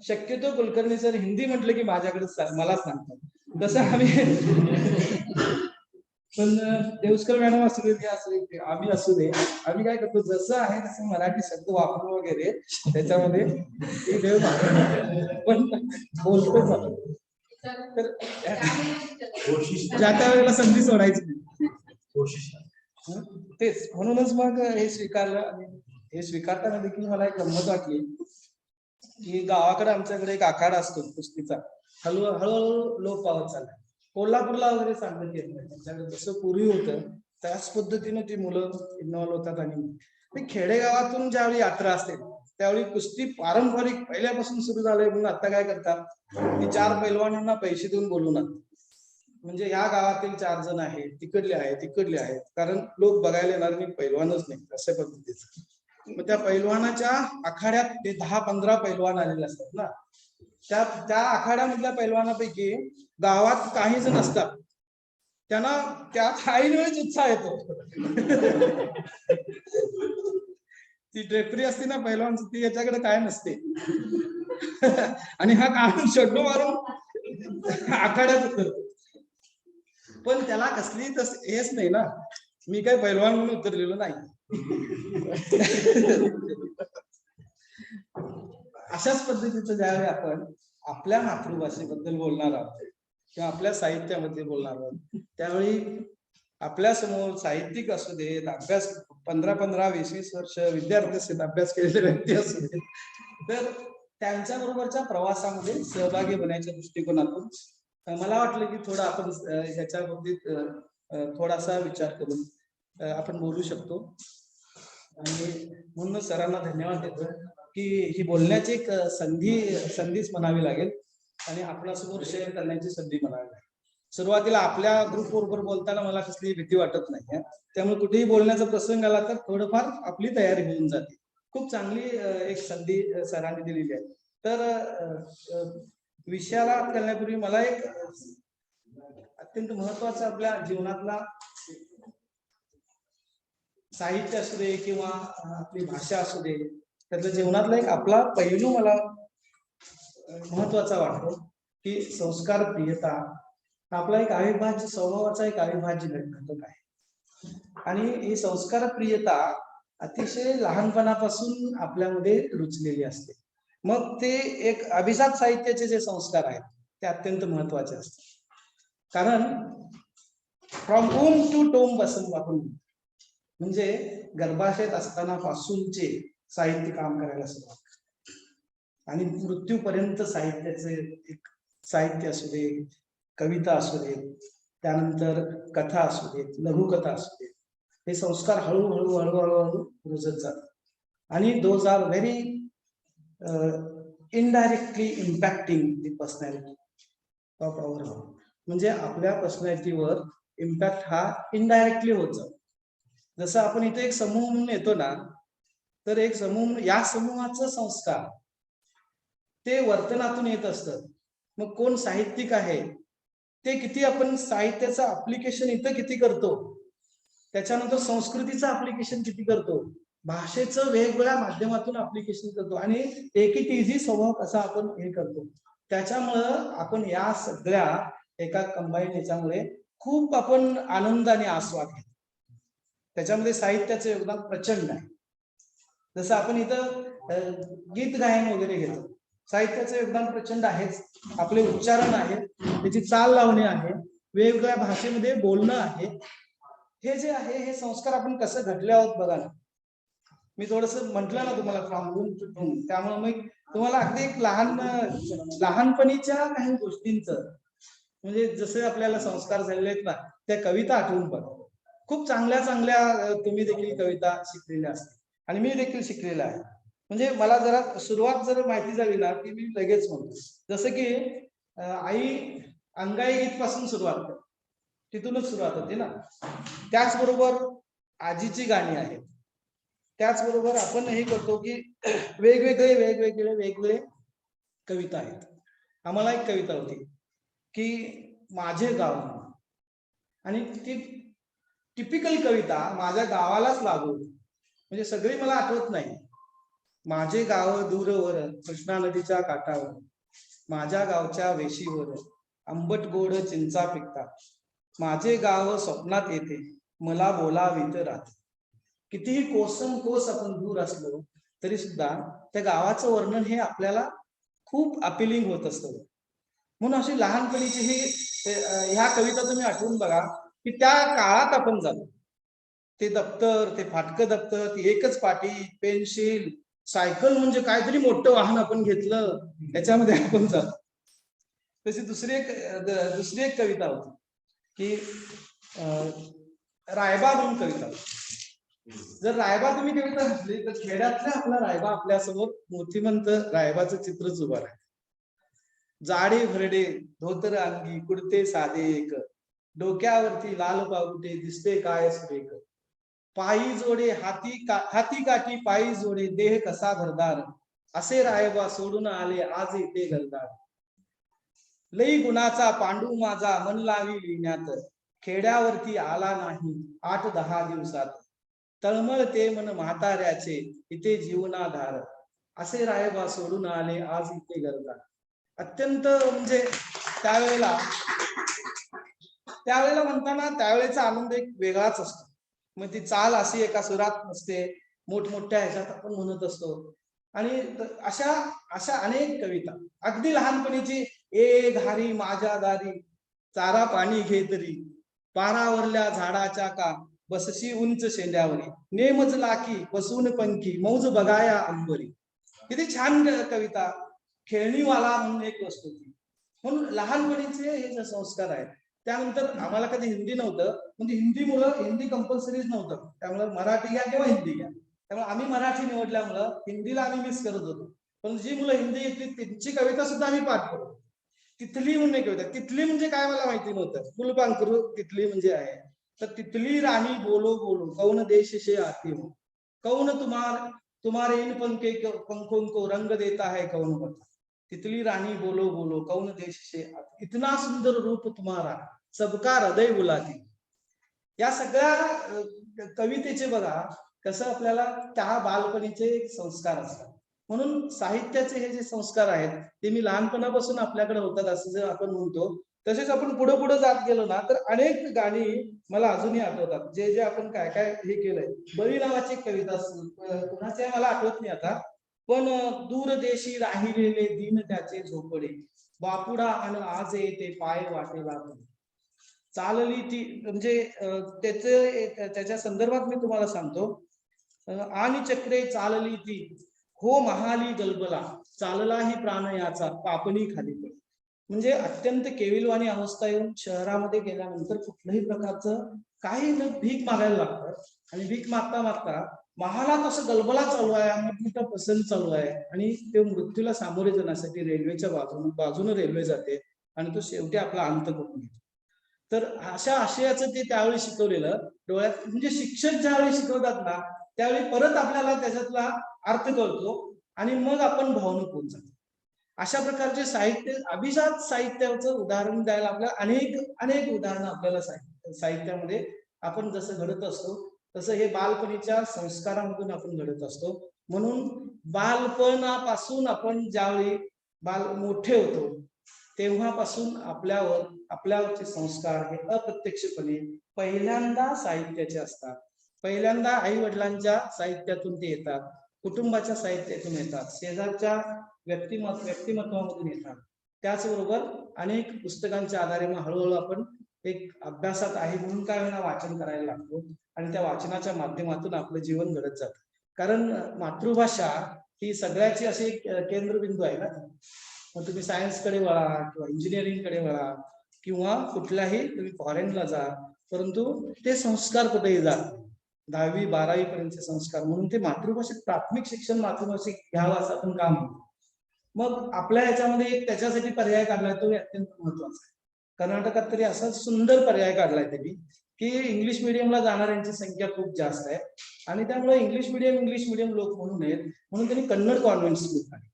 शक्यतो कुलकर्णी सर हिंदी म्हटलं की माझ्याकडे मला सांगतात तसं आम्ही पण देवस्कर मॅडम असू दे, आम्ही असू दे, आम्ही काय करतो जसं आहे तसं मराठी शब्द वापरून वगैरे त्याच्यामध्ये देव पण बोलतोच आपण. तर ज्या त्या वेळेला संधी सोडायची तेच म्हणूनच मग हे स्वीकारलं. आणि हे स्वीकारताना देखील मला एक गंमत वाटली की गावाकडे आमच्याकडे एक आखाडा असतो कुस्तीचा, हळूहळू लोप पावत चाललाय. कोल्हापूरला वगैरे सांगत येत नाही, त्यांच्याकडे जसं पूर्वी होतं त्याच पद्धतीने ती मुलं इन्व्हॉल्व्ह होतात. आणि खेडेगावातून ज्यावेळी यात्रा असते त्यावेळी कुस्ती पारंपरिक पहिल्यापासून सुरू झालंय म्हणून आता काय करतात की 4 पैलवानांना पैसे देऊन बोलवणार, म्हणजे या गावातील 4 जण आहेत, तिकडले आहेत, कारण लोक बघायला येणार नाही, पैलवानच नाही अशा पद्धतीचं. मग त्या पैलवानाच्या आखाड्यात ते 10-15 पैलवान आलेले असतात ना, त्या आखाड्यामधल्या पैलवानापैकी गावात काही जण असतात त्यांना त्यात ऐनवेळीच उत्साह येतो. ती ड्रेपरी असते ना पैलवानची, ती याच्याकडे काय नसते आणि हा काढून शड्डू मारून आखाड्यात उतरतो. पण त्याला कसली हेच नाही ना, मी काय पैलवान म्हणून उतरलेलो नाही. अशाच पद्धतीचं ज्यावेळी आपण आपल्या मातृभाषेबद्दल बोलणार आहोत किंवा आपल्या साहित्यामध्ये बोलणार आहोत त्यावेळी आपल्या समोर साहित्यिक असू देत, अभ्यास 15-20 वर्ष विद्यार्थी असतील, अभ्यास केलेले व्यक्ती असू देत, तर त्यांच्या बरोबरच्या प्रवासामध्ये सहभागी होण्याच्या दृष्टिकोनातून मला वाटलं की थोडं आपण याच्या बाबतीत थोडासा विचार करून आपण बोलू शकतो. आणि म्हणून सरांना धन्यवाद देतो की ही बोलण्याची एक संधीच म्हणावी लागेल आणि आपल्यासमोर शेअर करण्याची संधी म्हणावी लागेल. सुरुवातीला आपल्या ग्रुप बरोबर बोलताना मला कसली भीती वाटत नाही, त्यामुळे कुठेही बोलण्याचा प्रसंग आला तर थोडंफार आपली तयारी होऊन जाते. खूप चांगली एक संधी सरांनी दिलेली आहे. तर विषयाला करण्यापूर्वी मला एक अत्यंत महत्वाचा आपल्या जीवनातला साहित्य असू दे किंवा आपली भाषा असू दे, त्यातल्या जीवनातला एक आपला पैलू मला महत्वाचा वाटतो की संस्कार प्रियता आपला एक अविभाज्य स्वभावाचा एक अविभाज्य घटक आहे. आणि ही संस्कार प्रियता अतिशय लहानपणापासून आपल्यामध्ये रुजलेली असते. मग ते एक अभिजात साहित्याचे जे संस्कार आहेत ते अत्यंत महत्वाचे असतात, कारण फ्रॉम होम टू टोम बसून आपण म्हणजे गर्भाशयात असताना पासूनचे साहित्य काम करायला सुरुवात आणि मृत्यूपर्यंत साहित्याचे एक साहित्य असू दे, कविता असू दे, त्यानंतर कथा असू देत, लघुकथा असू देत, हे संस्कार हळूहळू हळूहळू हळू रुजत जातात आणि those are very indirectly impacting the personality of our house. म्हणजे आपल्या पर्सनॅलिटीवर इम्पॅक्ट हा इनडायरेक्टली होत जातो. जसं आपण इथे एक समूह म्हणून येतो ना, तर एक समूह, या समूहाचं संस्कार ते वर्तनातून येत असतं. मग कोण साहित्यिक आहे, ते किती आपण साहित्याचं अप्लिकेशन इथं किती करतो, त्याच्यानंतर संस्कृतीचं अप्लिकेशन किती करतो, भाषेचं वेगवेगळ्या माध्यमातून अप्लिकेशन करतो आणि एक एक इझी स्वभाव कसा आपण हे करतो, त्याच्यामुळं आपण या सगळ्या एका कंबाईन याच्यामुळे खूप आपण आनंद आणि आस्वाद घेतो. त्याच्यामध्ये साहित्याचं योगदान प्रचंड आहे. जसं आपण इथं गीत गायन वगैरे घेतो, साहित्याचं योगदान प्रचंड आहेच. आपले उच्चारण आहे, त्याची चाल लावणे आहे, वेगवेगळ्या भाषेमध्ये बोलणं आहे, हे जे आहे हे संस्कार आपण कसं घडले आहोत बघा ना. मी थोडस म्हटलं ना तुम्हाला थांबून चुकून, त्यामुळे मग तुम्हाला अगदी एक लहानपणीच्या काही गोष्टींचं, म्हणजे जसे आपल्याला संस्कार झालेले आहेत ना, त्या कविता आठवून बघा. खूप चांगल्या चांगल्या तुम्ही देखील कविता शिकलेल्या असतील आणि मी देखील शिकलेला आहे. म्हणजे मला जरा सुरुवात जर माहिती झाली ना की मी लगेच म्हणतो. जसं की आई अंगाई गीत पासून सुरुवात करते, तिथूनच सुरुवात होते ना. त्याचबरोबर आजीची गाणी आहेत, त्याचबरोबर आपण हे करतो की वेगवेगळे कविता आहेत. आम्हाला एक कविता होती की माझे गाव, आणि ती टिपिकल कविता माझ्या गावालाच लागू होती. म्हणजे सगळी मला आठवत नाही. माझे गाव दूरवर कृष्णा नदीच्या काठावर, माझ्या गावच्या वेशीवर आंबट गोड चिंचा पिकतात, माझे गाव स्वप्नात येते मला बोलावीत राहते. कितीही कोसम कोस आपण दूर असलो तरी सुद्धा त्या गावाचं वर्णन हे आपल्याला खूप अपिलिंग होत असतं. म्हणून अशी लहानपणीची ही ह्या कविता तुम्ही आठवून बघा की त्या काळात आपण जातो. ते दप्तर, ते फाटकं दप्तर, ती एकच पाटी, पेन्सिल, सायकल म्हणजे काहीतरी मोठं वाहन आपण घेतलं, त्याच्यामध्ये आपण जातो. तशी दुसरी एक कविता होती की रायबा म्हणून कविता होती. जर रायबा तुम्ही कविता म्हटली तर खेड्यातल्या आपला रायबा आपल्यासमोर मूर्तिमंत रायबाचं चित्रच उभं आहे. जाडे भरडे धोतर अंगी कुडते साधे एक, डोक्यावरती लाल पावटे दिसते काय सुरेख, पायी जोडे हाती काठी पायी जोडे देह कसा घरदार, असे रायबा सोडून आले आज इथे घरदार. लई गुणाचा पांडू माझा मन लावी लिहिण्यात, खेड्यावरती आला नाही 8-10 दिवसात, तळमळते मन म्हाताऱ्याचे इथे जीवनाधार, असे रायबा सोडून आले आज इथे घरदार. अत्यंत म्हणजे त्यावेळेला म्हणताना त्यावेळेचा आनंद एक वेगळाच असतो. मग ती चाल अशी एका सुरात नसते, मोठमोठ्या ह्याच्यात आपण म्हणत असतो. आणि अशा अनेक कविता अगदी लहानपणीची, ए घारी माझ्या दारी चारा पाणी घे तरी, पारावरल्या झाडाच्या का बसशी उंच शेंड्यावरी, नेमज लाकी बसून पंखी मौज बघाया अंबरी. किती छान कविता. खेळणीवाला म्हणून एक वस्तू होती. म्हणून लहानपणीचे हे जे संस्कार आहेत. त्यानंतर आम्हाला कधी हिंदी नव्हतं, म्हणजे हिंदी कंपल्सरीच नव्हतं, त्यामुळे मराठी घ्या किंवा हिंदी घ्या. त्यामुळे आम्ही मराठी निवडल्यामुळं हिंदीला आम्ही मिस करत होतो. पण जी मुलं हिंदी घेतली त्यांची कविता सुद्धा आम्ही पाठ करतो. तिथली म्हणून एक कविता. तिथली म्हणजे काय मला माहिती नव्हतं. फुलपाखरू तिथली म्हणजे आहे. तर तिथली राणी बोलो बोलो कौन देश से आती हो, कौन तुम्हारे इन पंखों को रंग देता है कौन बता, तिथली राणी बोलो बोलो कौन देश से आती, इतना सुंदर रूप तुम्हारा सबका हृदय बुलाती. या सगळ्या कवितेचे बघा कसं आपल्याला त्या बालपणीचे संस्कार असतात. म्हणून साहित्याचे हे जे संस्कार आहेत ते मी लहानपणापासून आपल्याकडे होतात असं जर आपण म्हणतो. तसेच आपण पुढे पुढे जात गेलो ना तर अनेक गाणी मला अजूनही आठवतात, जे आपण काय काय हे केलंय. बळी नावाची एक कविता कुणाची मला आठवत नाही आता, पण दूरदेशी राहिलेले दिन त्याचे झोपडे, बापुडा अन आज येते पाय वाटेला चालली ती. म्हणजे त्याच्या संदर्भात मी तुम्हाला सांगतो. आणि चक्रे चालली ती हो महाली गलबला, चालला ही प्राण याचा पापणी खाली पड. म्हणजे अत्यंत केविलवाणी अवस्था येऊन शहरामध्ये गेल्यानंतर कुठल्याही प्रकारचं काही न भीक मागायला लागतात आणि भीक मागता मागता महालात असं गलबला चालू आहे, मोठमोठा पसंत चालू आहे आणि ते मृत्यूला सामोरे जाण्यासाठी रेल्वेच्या बाजूने रेल्वे जाते आणि तो शेवटी आपला अंत करून घेतो. तर अशा आशयाचं ते त्यावेळी शिकवलेलं डोळ्यात, म्हणजे शिक्षक ज्यावेळी शिकवतात ना त्यावेळी परत आपल्याला त्याच्यातला अर्थ कळतो आणि मग आपण भावनिक होऊन जातो. अशा प्रकारचे साहित्य, अभिजात साहित्याचं उदाहरण द्यायला आपल्याला अनेक अनेक उदाहरणं आपल्याला साहित्यामध्ये आपण जसं घडत असतो तसं हे बालपणीच्या संस्कारामधून आपण घडत असतो. म्हणून बालपणापासून आपण ज्यावेळी मोठे होतो तेव्हापासून आपल्यावरचे संस्कार हे अप्रत्यक्षपणे पहिल्यांदा साहित्याचे असतात. पहिल्यांदा आई वडिलांच्या साहित्यातून ते येतात, कुटुंबाच्या साहित्यातून येतात, शेजारच्या व्यक्तिमत्वामधून येतात. त्याचबरोबर अनेक पुस्तकांच्या आधारे मग हळूहळू आपण एक अभ्यासात आहे म्हणून काय होईना वाचन करायला लागतो आणि त्या वाचनाच्या माध्यमातून आपलं जीवन घडत जातं. कारण मातृभाषा ही सगळ्याची अशी केंद्रबिंदू आहे ना. मग तुम्ही सायन्सकडे वळा किंवा इंजिनिअरिंगकडे वळा किंवा कुठल्याही तुम्ही फॉरेनला जा, परंतु ते संस्कार कुठेही जात 10वी 12वी पर्यंतचे संस्कार. म्हणून ते मातृभाषेत प्राथमिक शिक्षण मातृभाषेत घ्यावं असं आपण काम म्हणतो. मग आपल्या याच्यामध्ये एक त्याच्यासाठी पर्याय काढलाय, तो अत्यंत महत्वाचा आहे. कर्नाटकात तरी असा सुंदर पर्याय काढलाय त्यांनी की इंग्लिश मिडियमला जाणाऱ्यांची संख्या खूप जास्त आहे आणि त्यामुळे इंग्लिश मिडियम लोक म्हणू नयेत म्हणून त्यांनी कन्नड कॉन्व्हेंट स्कूल काढले.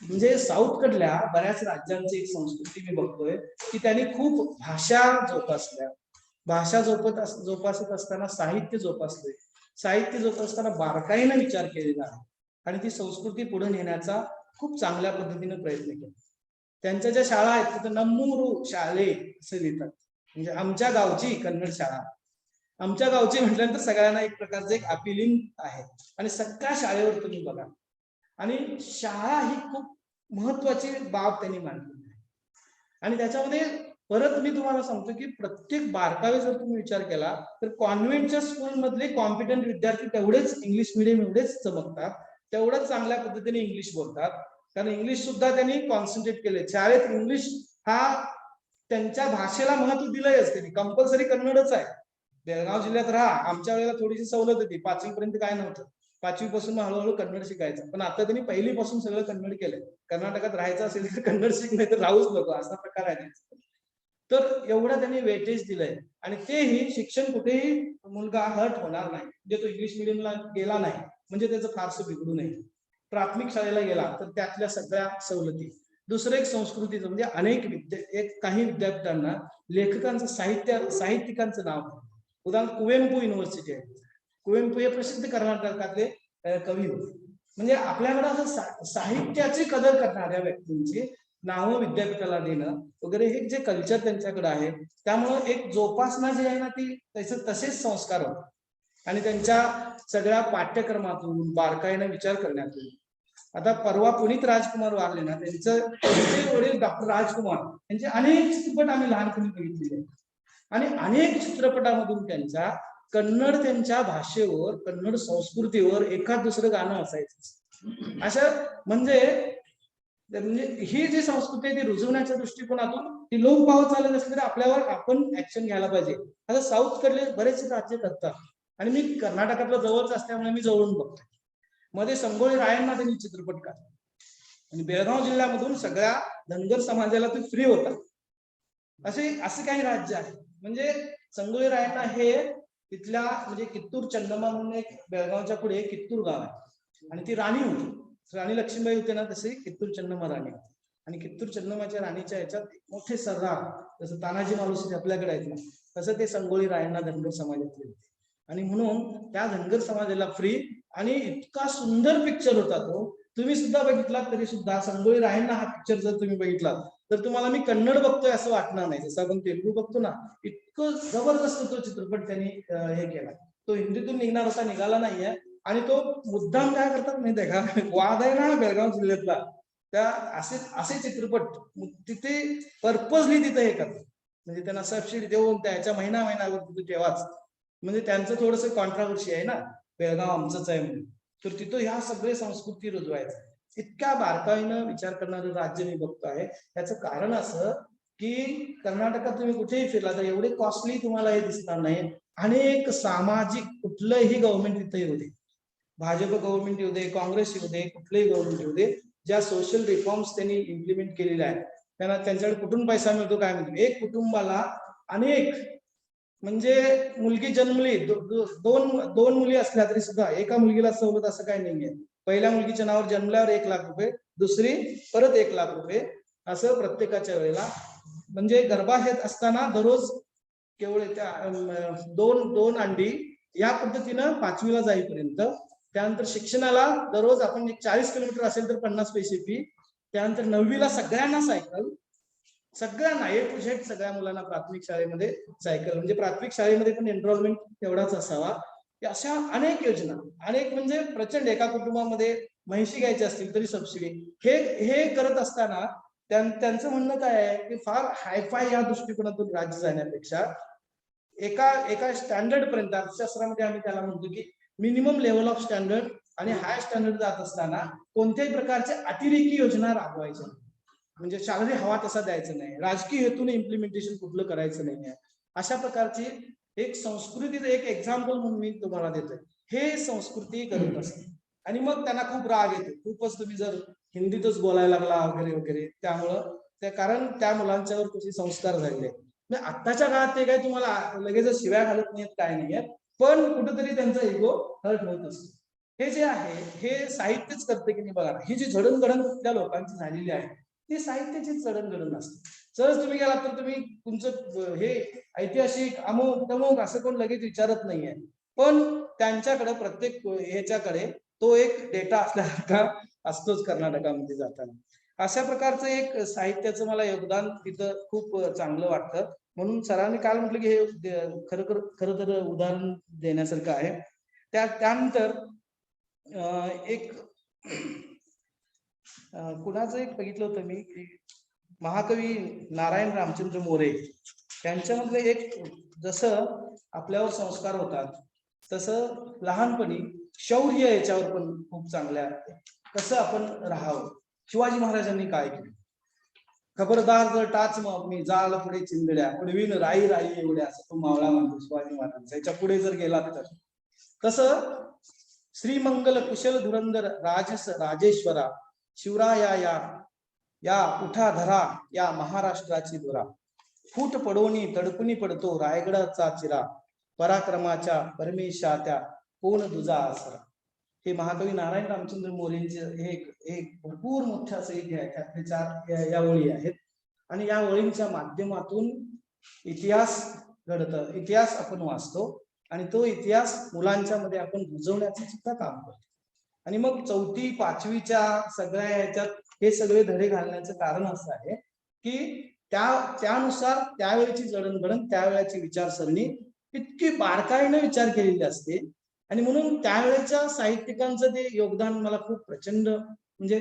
म्हणजे साऊथ कडल्या बऱ्याच राज्यांची एक संस्कृती मी बघतोय की त्यांनी खूप भाषा जोपासल्या. भाषा जोपासत असताना साहित्य जोपासताना बारकाईने विचार केलेला आहे आणि ती संस्कृती पुढे नेण्याचा खूप चांगल्या पद्धतीने प्रयत्न केला. त्यांच्या ज्या शाळा आहेत तिथं नम्मूरू शाळे असे लिहितात, म्हणजे आमच्या गावची कन्नड शाळा. आमच्या गावची म्हटल्यानंतर सगळ्यांना एक प्रकारचं एक अपिलिंग आहे आणि सगळ्या शाळेवर तुम्ही बघा आणि शाळा ही खूप महत्वाची बाब त्यांनी मांडली आहे. आणि त्याच्यामध्ये परत मी तुम्हाला सांगतो की प्रत्येक बारकावे जर तुम्ही विचार केला तर कॉन्व्हेंटच्या स्कूल मधले कॉम्पिटंट विद्यार्थी तेवढेच इंग्लिश मिडियम एवढेच चमकतात, तेवढंच चांगल्या पद्धतीने इंग्लिश बोलतात. कारण इंग्लिश सुद्धा त्यांनी कॉन्सन्ट्रेट केले. शाळेत इंग्लिश हा त्यांच्या भाषेला महत्व दिलंयच त्यांनी. कंपल्सरी कन्नडच आहे. बेळगाव जिल्ह्यात राहा, आमच्या वेळेला थोडीशी सवलत होती, 5वी पर्यंत काय नव्हतं. 5वी पासून हळूहळू कन्नड शिकायचं, पण आता त्यांनी पहिलीपासून सगळं कन्नड केलंय. कर्नाटकात राहायचं असेल तर कन्नड शिक, नाही तर राहूच नको, असा प्रकार आहे. तर एवढं त्यांनी वेटेज दिलंय आणि तेही शिक्षण कुठेही मुलगा हर्ट होणार नाही. म्हणजे तो इंग्लिश मिडियमला गेला नाही म्हणजे त्याचं फारसं बिघडू नये. प्राथमिक शाळेला गेला तर त्यातल्या सगळ्या सवलती. दुसरं एक संस्कृतीचं म्हणजे काही विद्यार्थ्यांना लेखकांचं साहित्यिकांचं नाव, उदाहरण कुवेंपू युनिव्हर्सिटी आहे. कुवेंपू हे प्रसिद्ध कर्नाटकातले कवी होते. म्हणजे आपल्याकडे असं साहित्याची कदर करणाऱ्या व्यक्तींची नावं विद्यापीठाला देणं वगैरे हे जे कल्चर त्यांच्याकडे आहे, त्यामुळं एक जोपासना जी आहे ना ती तसेच संस्कार होतात आणि त्यांच्या सगळ्या पाठ्यक्रमातून बारकाईने विचार करण्यात येईल. आता परवा पुनीत राजकुमार वारले ना, त्यांचे वडील डॉक्टर राजकुमार यांचे अनेक चित्रपट आम्ही लहानपणी बघितलेले आणि अनेक चित्रपटामधून त्यांच्या भाषेवर, कन्नड संस्कृतीवर एखाद दुसरं गाणं असायचं. अशा म्हणजे ही जी संस्कृती आहे ती रुजवण्याच्या दृष्टिकोनातून ती लोक पावत चालत असली तरी आपल्यावर आपण ऍक्शन घ्यायला पाहिजे. आता साऊथ कडले बरेच राज्य करतात आणि मी कर्नाटकातला जवळच असल्यामुळे मी जवळून बघतो. मध्ये संगोळी रायांना त्यांनी चित्रपट काढला आणि बेळगाव जिल्ह्यामधून सगळ्या धनगर समाजाला ते फ्री होता. असे काही राज्य आहे. म्हणजे संगोळी रायांना हे तिथल्या म्हणजे कित्तूर चन्नम्मा म्हणून एक बेळगावच्या पुढे कित्तूर गाव आहे आणि ती राणी होती. राणी लक्ष्मीबाई होते ना, तसे कित्तूर चन्नम्मा राणी होती आणि कित्तूर चन्नम्माच्या राणीच्या ह्याच्यात मोठे सरदार जसं तानाजी मालुसरे आपल्याकडे आहेत ना, तसं ते संगोळी रायांना धनगर समाजातले होते आणि म्हणून त्या धनगर समाजाला फ्री आणि इतका सुंदर पिक्चर होता तो. तुम्ही सुद्धा बघितलात तरी सुद्धा संगोळी रायांना हा पिक्चर जर तुम्ही बघितलात तर तुम्हाला मी कन्नड बघतोय असं वाटणार नाही. जसं आपण तेलुगू बघतो ना, इतकं जबरदस्त तो चित्रपट त्यांनी हे केला. तो हिंदीतून निघणार होता, निघाला नाहीये आणि तो मुद्दाम काय करतात माहिती आहे का, वाद आहे ना बेळगाव जिल्ह्यातला, त्या असे चित्रपट तिथे पर्पजली तिथे हे करतात. म्हणजे त्यांना सबसिडी देऊन त्याच्या महिन्यावर तिथे ठेवाच. म्हणजे त्यांचं थोडंसं कॉन्ट्रावर्सी आहे ना, बेळगाव आमचंच आहे म्हणून. तर तिथं ह्या सगळे संस्कृती रुजवायचं. इतक्या बारकाईनं विचार करणारं राज्य मी बघतो आहे. याचं कारण असं की कर्नाटकात तुम्ही कुठेही फिरला तर एवढे कॉस्टली तुम्हाला हे दिसणार नाही. अनेक सामाजिक कुठलंही गव्हर्नमेंट तिथे येऊ दे, भाजप गव्हर्नमेंट येऊ दे, काँग्रेस येऊ दे, कुठलेही गव्हर्नमेंट येऊ दे, ज्या सोशल रिफॉर्म्स त्यांनी इम्प्लिमेंट केलेल्या आहेत त्यांना त्यांच्याकडे कुठून पैसा मिळतो काय मिळतो. एक कुटुंबाला अनेक म्हणजे मुलगी जन्मली दोन मुली असल्या तरी सुद्धा एका मुलगीला सवलत असं काही नाहीये. पहिल्या मुलगीच्या नावावर जन्मल्यावर 1,00,000 रुपये, दुसरी परत 1,00,000 रुपये, असं प्रत्येकाच्या वेळेला. म्हणजे गर्भाशयात असताना दररोज केवळ त्या दोन अंडी या पद्धतीनं 5वीला जाईपर्यंत. त्यानंतर शिक्षणाला दररोज आपण 40 किलोमीटर असेल तर 50 पैसे फी. त्यानंतर 9वीला सगळ्यांना सायकल, सगळ्यांना A to Z सगळ्या मुलांना प्राथमिक शाळेमध्ये सायकल. म्हणजे प्राथमिक शाळेमध्ये पण एनरोलमेंट तेवढाच असावा. अशा अनेक योजना, अनेक म्हणजे प्रचंड. एका कुटुंबामध्ये म्हैशी घ्यायची असतील तरी सबसिडी. हे करत असताना त्यांचं म्हणणं काय आहे की फार हायफाय या दृष्टिकोनातून राज्य जाण्यापेक्षा एका स्टँडर्ड पर्यंत, अर्थशास्त्रामध्ये आम्ही त्याला म्हणतो की मिनिमम लेवल ऑफ स्टँडर्ड आणि हाय स्टँडर्ड जात असताना कोणत्याही प्रकारच्या अतिरेकी योजना राबवायच्या नाही. म्हणजे शालेय हवा तसा द्यायचं नाही, राजकीय हेतून इम्प्लिमेंटेशन कुठलं करायचं नाही आहे. अशा प्रकारची एक संस्कृतीचं एक एक्झाम्पल म्हणून मी तुम्हाला देतोय. हे संस्कृती करत असते आणि मग त्यांना खूप राग येतो. खूपच तुम्ही जर हिंदीतच बोलायला लागला वगैरे वगैरे, त्यामुळं कारण त्या मुलांच्यावर कसे संस्कार झालेले आहेत. म्हणजे आत्ताच्या काळात ते काय तुम्हाला लगेच शिव्या घालत नाहीत, काय नाहीये, पण कुठेतरी त्यांचा इगो हर्ट होत असतो. हे जे आहे हे साहित्यच करते की नाही बघा. ही जी जडणघडण त्या लोकांची झालेली आहे ती साहित्याची जडणघडण असते. सहज तुम्ही गेलात तर तुम्ही तुमचं हे ऐतिहासिक अमुक तमुक असं कोण लगेच विचारत नाहीये, पण त्यांच्याकडे प्रत्येक ह्याच्याकडे तो एक डेटा असल्यासारखा असतोच कर्नाटकामध्ये जाताना. अशा प्रकारचं एक साहित्याचं मला योगदान तिथं खूप चांगलं वाटतं. म्हणून सरांनी काल म्हटलं की हे खरं तर उदाहरण देण्यासारखं आहे. त्यानंतर एक कुणाचं एक बघितलं होतं मी की महाकवी नारायण रामचंद्र मोरे त्यांच्यामधले एक, जसं आपल्यावर संस्कार होतात तसं लहानपणी शौर्य याच्यावर पण खूप चांगल्या कसं आपण राहावं. शिवाजी महाराजांनी काय केलं, खबरदार जर टाच मी जाल पुढे चिंधड्या पुढवीन राई राई एवढ्या, असं तो मावळा म्हणतो शिवाजी महाराजांचा. याच्या पुढे जर गेलात तर तसं श्रीमंगल कुशल धुरंधर राजस राजेश्वरा शिवराया या उठा धरा या महाराष्ट्राची धुरा, फूट पडोनी तडकुनी पडतो रायगडाचा चिरा, पराक्रमाच्या परमेशा त्या कोण दुजा आसरा. हे महाकवी नारायण रामचंद्र मोरेंचे हे एक भरपूर मोठं असं एक आहे. त्यातले 4 या ओळी आहेत आणि या ओळींच्या माध्यमातून इतिहास घडतं, इतिहास आपण वाचतो आणि तो इतिहास मुलांच्या मध्ये आपण रुजवण्याचं सुद्धा काम करतो. आणि मग 4थी 5वीच्या सगळ्या ह्याच्यात हे सगळे धडे घालण्याचं कारण असं आहे की त्यानुसार त्यावेळेची जडणघडण, त्यावेळेची विचारसरणी इतकी बारकाईने विचार केलेली असते. आणि म्हणून त्यावेळेच्या साहित्यिकांचं ते योगदान मला खूप प्रचंड म्हणजे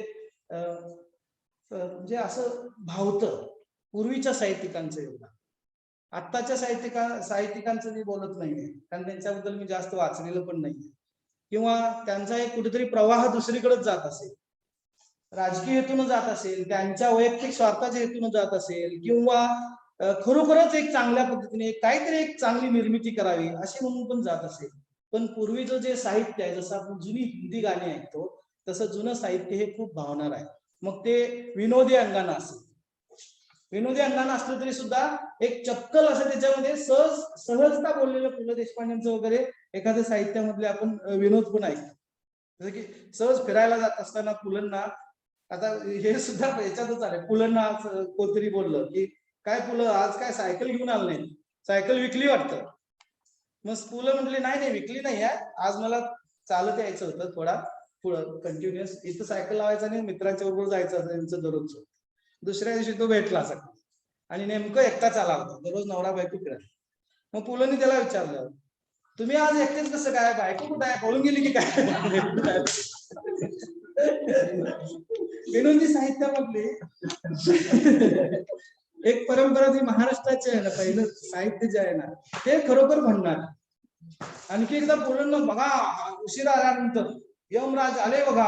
असं भावतं. पूर्वीच्या साहित्यिकांचं योगदान. आत्ताच्या साहित्यिकांचं मी बोलत नाहीये कारण त्यांच्याबद्दल मी जास्त वाचलेलं पण नाहीये, किंवा त्यांचा एक कुठेतरी प्रवाह दुसरीकडेच जात असेल, राजकीय हेतून जात असेल, त्यांच्या वैयक्तिक स्वार्थाच्या हेतून जात असेल, किंवा खरोखरच एक चांगल्या पद्धतीने काहीतरी एक चांगली निर्मिती करावी अशी म्हणून पण जात असेल. पण पूर्वीचं जे साहित्य आहे, जसं आपण जुनी हिंदी गाणी ऐकतो तसं जुनं साहित्य हे खूप भावणार आहे. मग ते विनोदी अंगानं असेल, विनोदी अंगानं असलं तरी सुद्धा एक चपकल असं त्याच्यामध्ये सहजता बोललेलं. पु ल देशपांडेंचं वगैरे एखाद्या साहित्यामधले आपण विनोद पण ऐकतो. जसं की सहज फिरायला जात असताना पुलंना, आता हे सुद्धा याच्यातच आले, पुलंना कोणतरी बोललं की काय पुलं आज काय सायकल घेऊन आलं नाही, सायकल विकली वाटतं. मग पुलं म्हटले नाही विकली नाही आहे, आज मला चालत यायचं होतं थोडा पुढं कंटिन्युअस, इथं सायकल लावायचं आणि मित्रांच्या बरोबर जायचं असं त्यांचं दररोजचं. दुसऱ्या दिवशी तो भेटला सकाळी आणि नेमकं एकटाच आला होता, दररोज नवरा बायको फिरत. मग पुलंनी त्याला विचारलं, तुम्ही आज एकटेच कसं काय, बायको कुठं आहे, पळून गेली की काय? विनोदी साहित्यामधली एक परंपरा जी महाराष्ट्राची आहे ना, पहिलं साहित्य जे आहे ना ते खरोखर म्हणणार. आणखी एकदा पुलंना बघा उशिरा आल्यानंतर यमराज आले बघा,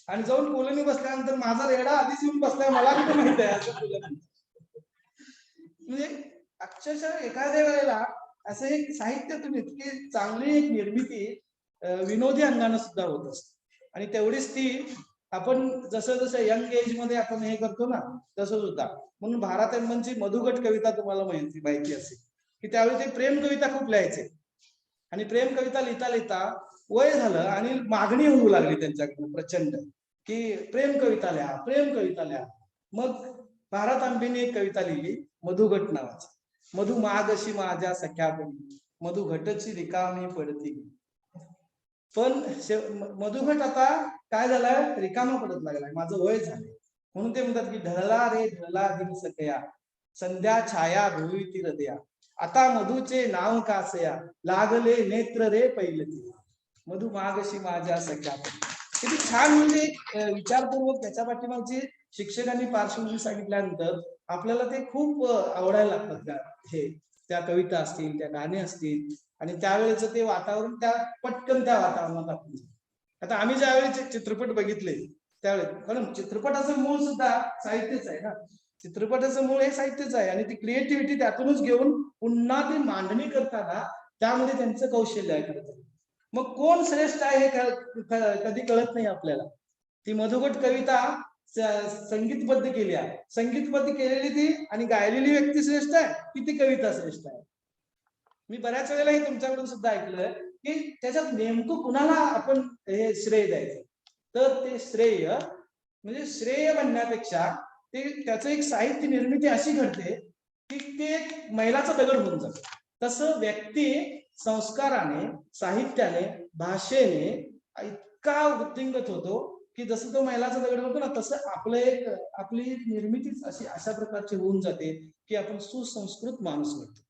आणि जाऊन कोलनी बसल्यानंतर माझा रेडा आधीच येऊन बसलाय, मला कुठे माहित आहे असं कोलनी. म्हणजे अक्षरशः एखाद्या वेळेला असं एक साहित्यातून इतकी चांगली एक निर्मिती विनोदी अंगाने सुद्धा होत असते. आणि तेवढीच ती आपण जसं जसं यंग एज मध्ये आपण हे करतो ना तसं सुद्धा. म्हणून भारतांबांची मधुगट कविता तुम्हाला माहिती असेल की त्यावेळी ते प्रेम कविता खूप लिहायचे. आणि प्रेम कविता लिहिता लिहिता वय झालं आणि मागणी होऊ लागली त्यांच्याकडून प्रचंड की प्रेम कविता लिहा, प्रेम कविता लिहा. मग भारतांबेने एक कविता लिहिली मधुगट नावाची. मधु मागशी माझ्या सख्यापणी, मधुघटची रिकामी पडती. पण मधुघट आता काय झालाय, रिकामा पडत लागलाय, माझं वय झालंय. म्हणून ते म्हणतात की ढळला रे ढळला दिन सकया, संध्या छाया धुळीती हृदया, आता मधुचे नाव कासया, लागले नेत्र रे पैलती, मधु मागशी माझ्या सख्यापणी. किती छान. म्हणजे विचारपूर्वक त्याच्या पाठीमागची शिक्षकांनी पार्श्वभूमी सांगितल्यानंतर आपल्याला ते खूप आवडायला लागतात. हे त्या कविता असतील, त्या गाणे असतील, आणि त्यावेळेचं ते वातावरण त्या पटकन त्या वातावरणात आपण. आता आम्ही ज्यावेळी चित्रपट बघितले त्यावेळेस, कारण चित्रपटाचं मूळ सुद्धा साहित्यच आहे ना, चित्रपटाचं मूळ हे साहित्यच आहे. आणि ती क्रिएटिव्हिटी त्यातूनच घेऊन पुन्हा ती मांडणी करताना त्यामध्ये त्यांचं कौशल्य आहे खरं तर. मग कोण श्रेष्ठ आहे हे कधी कळत नाही आपल्याला. ती मधुगट कविता संगीतबद्ध केली आहे, संगीतबद्ध केलेली ती आणि गायलेली व्यक्ती श्रेष्ठ आहे की ती कविता श्रेष्ठ आहे. मी बऱ्याच वेळेला हे तुमच्याकडून सुद्धा ऐकलंय की त्याच्यात नेमकं कुणाला आपण हे श्रेय द्यायचं. तर ते श्रेय म्हणजे श्रेय म्हणण्यापेक्षा ते त्याचं एक साहित्य निर्मिती अशी घडते की ते एक मैलाचा दगड होऊन जातं. तसं व्यक्ती संस्काराने, साहित्याने, भाषेने इतका वृद्धिंगत होतो की जसं तो मैलाचा दगड होतो ना, तसं आपली निर्मितीच अशी अशा प्रकारची होऊन जाते की आपण सुसंस्कृत माणूस बनतो.